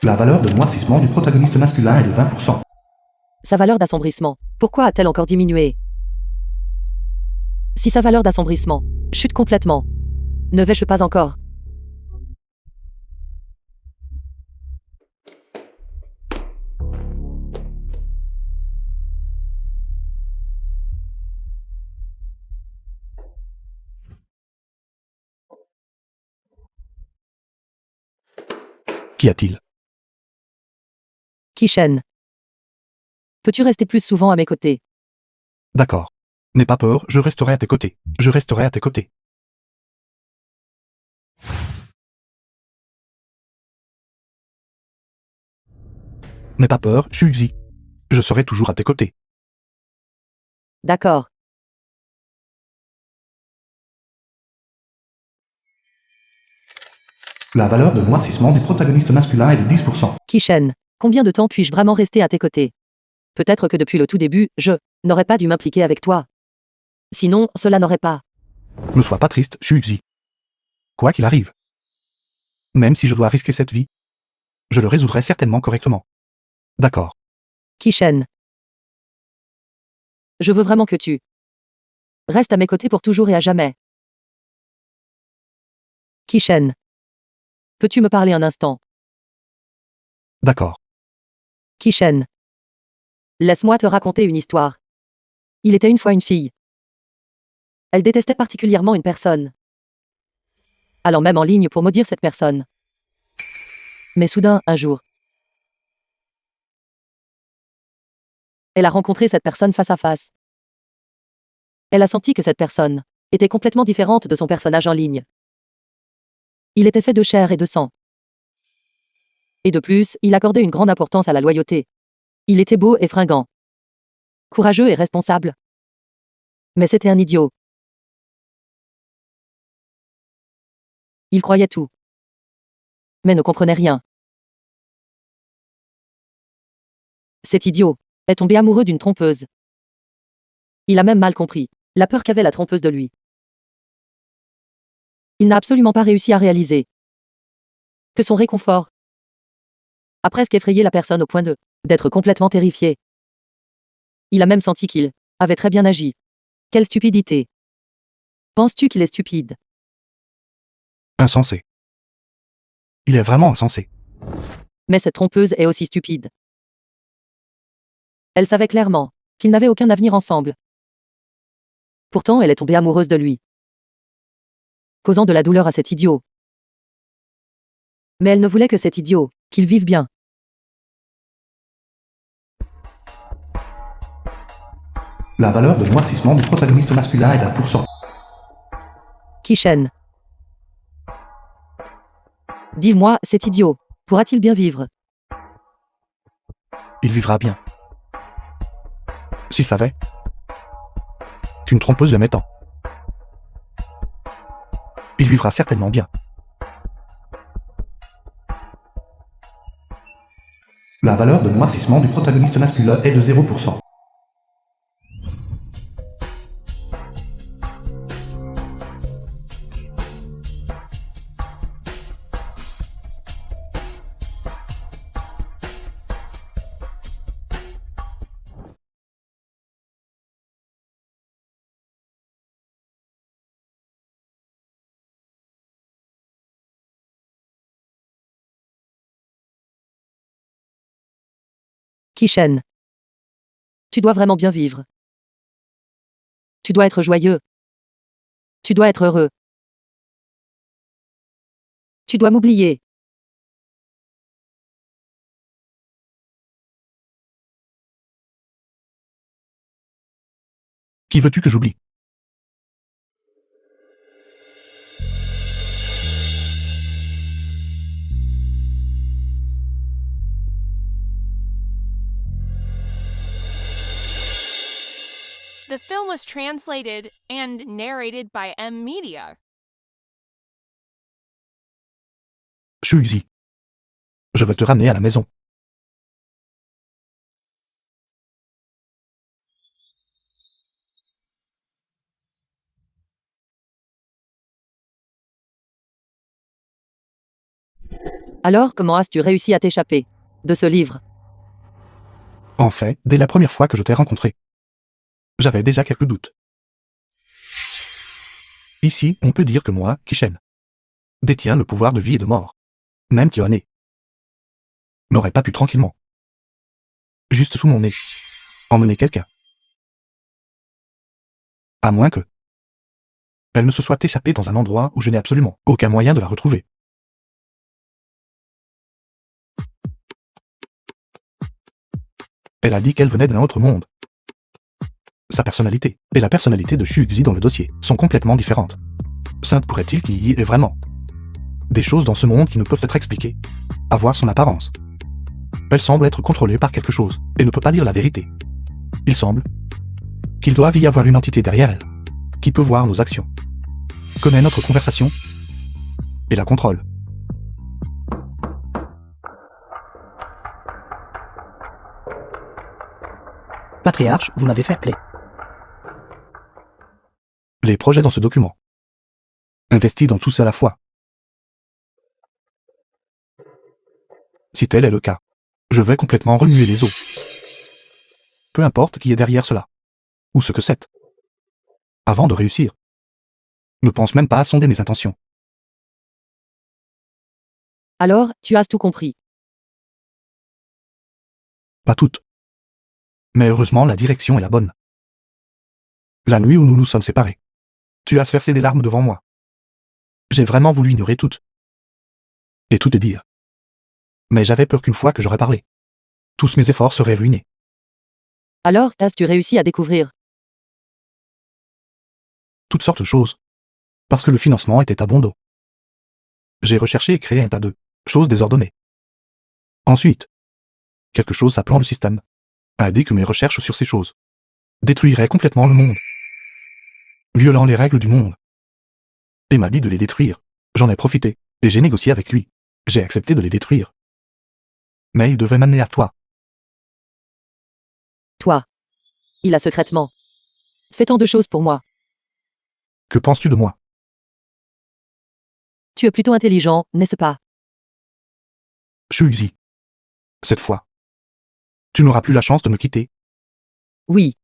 La valeur de noircissement du protagoniste masculin est de 20%. Sa valeur d'assombrissement. Pourquoi a-t-elle encore diminué? Si sa valeur d'assombrissement chute complètement, ne vais-je pas encore? Qu'y a-t-il? Kishen. Peux-tu rester plus souvent à mes côtés? D'accord. N'aie pas peur, je resterai à tes côtés. Je resterai à tes côtés. N'aie pas peur, Shuxi. Je serai toujours à tes côtés. D'accord. La valeur de noircissement du protagoniste masculin est de 10%. Kishen. Combien de temps puis-je vraiment rester à tes côtés? Peut-être que depuis le tout début, je n'aurais pas dû m'impliquer avec toi. Sinon, cela n'aurait pas. Ne sois pas triste, Shuxi. Quoi qu'il arrive. Même si je dois risquer cette vie, je le résoudrai certainement correctement. D'accord. Kishen. Je veux vraiment que tu restes à mes côtés pour toujours et à jamais. Kishen. Peux-tu me parler un instant? D'accord. Kishen. Laisse-moi te raconter une histoire. Il était une fois une fille. Elle détestait particulièrement une personne, allant même en ligne pour maudire cette personne. Mais soudain, un jour, elle a rencontré cette personne face à face. Elle a senti que cette personne était complètement différente de son personnage en ligne. Il était fait de chair et de sang. Et de plus, il accordait une grande importance à la loyauté. Il était beau et fringant, courageux et responsable. Mais c'était un idiot. Il croyait tout, mais ne comprenait rien. Cet idiot est tombé amoureux d'une trompeuse. Il a même mal compris la peur qu'avait la trompeuse de lui. Il n'a absolument pas réussi à réaliser que son réconfort a presque effrayé la personne au point d'être complètement terrifié. Il a même senti qu'il avait très bien agi. Quelle stupidité. Penses-tu qu'il est stupide? Insensé. Il est vraiment insensé. Mais cette trompeuse est aussi stupide. Elle savait clairement qu'ils n'avaient aucun avenir ensemble. Pourtant, elle est tombée amoureuse de lui, causant de la douleur à cet idiot. Mais elle ne voulait que cet idiot, qu'il vive bien. La valeur de noircissement du protagoniste masculin est d'1%. Kishen. Dis-moi, cet idiot, pourra-t-il bien vivre? Il vivra bien. S'il savait qu'une trompeuse l'aimait tant. Il vivra certainement bien. La valeur de noircissement du protagoniste masculin est de 0%. Kishen. Tu dois vraiment bien vivre. Tu dois être joyeux. Tu dois être heureux. Tu dois m'oublier. Qui veux-tu que j'oublie? The film was translated and narrated by M Media. Shuzi. Je veux te ramener à la maison. Alors, comment as-tu réussi à t'échapper de ce livre? En fait, dès la première fois que je t'ai rencontré, j'avais déjà quelques doutes. Ici, on peut dire que moi, Kishen, détiens le pouvoir de vie et de mort. Même Kyoane n'aurait pas pu tranquillement, juste sous mon nez, emmener quelqu'un. À moins que elle ne se soit échappée dans un endroit où je n'ai absolument aucun moyen de la retrouver. Elle a dit qu'elle venait d'un autre monde. Sa personnalité et la personnalité de Shuzi dans le dossier sont complètement différentes. Sainte pourrait-il qu'il y ait vraiment des choses dans ce monde qui ne peuvent être expliquées, à voir son apparence. Elle semble être contrôlée par quelque chose et ne peut pas dire la vérité. Il semble qu'il doit y avoir une entité derrière elle, qui peut voir nos actions, connaît notre conversation et la contrôle. Patriarche, vous m'avez fait appeler. Les projets dans ce document. Investis dans tous à la fois. Si tel est le cas, je vais complètement remuer les eaux. Peu importe qui est derrière cela, ou ce que c'est. Avant de réussir, ne pense même pas à sonder mes intentions. Alors, tu as tout compris. Pas toutes. Mais heureusement, la direction est la bonne. La nuit où nous nous sommes séparés, tu as versé des larmes devant moi. J'ai vraiment voulu ignorer toutes. Et tout te dire. Mais j'avais peur qu'une fois que j'aurais parlé, tous mes efforts seraient ruinés. Alors, as-tu réussi à découvrir Toutes sortes de choses. Parce que le financement était à bon dos. J'ai recherché et créé un tas de choses désordonnées. Ensuite, quelque chose appelant le système a dit que mes recherches sur ces choses détruiraient complètement le monde, violant les règles du monde. Et m'a dit de les détruire. J'en ai profité, et j'ai négocié avec lui. J'ai accepté de les détruire. Mais il devait m'amener à toi. Toi. Il a secrètement fait tant de choses pour moi. Que penses-tu de moi? Tu es plutôt intelligent, n'est-ce pas? Shuzi. Cette fois, tu n'auras plus la chance de me quitter. Oui.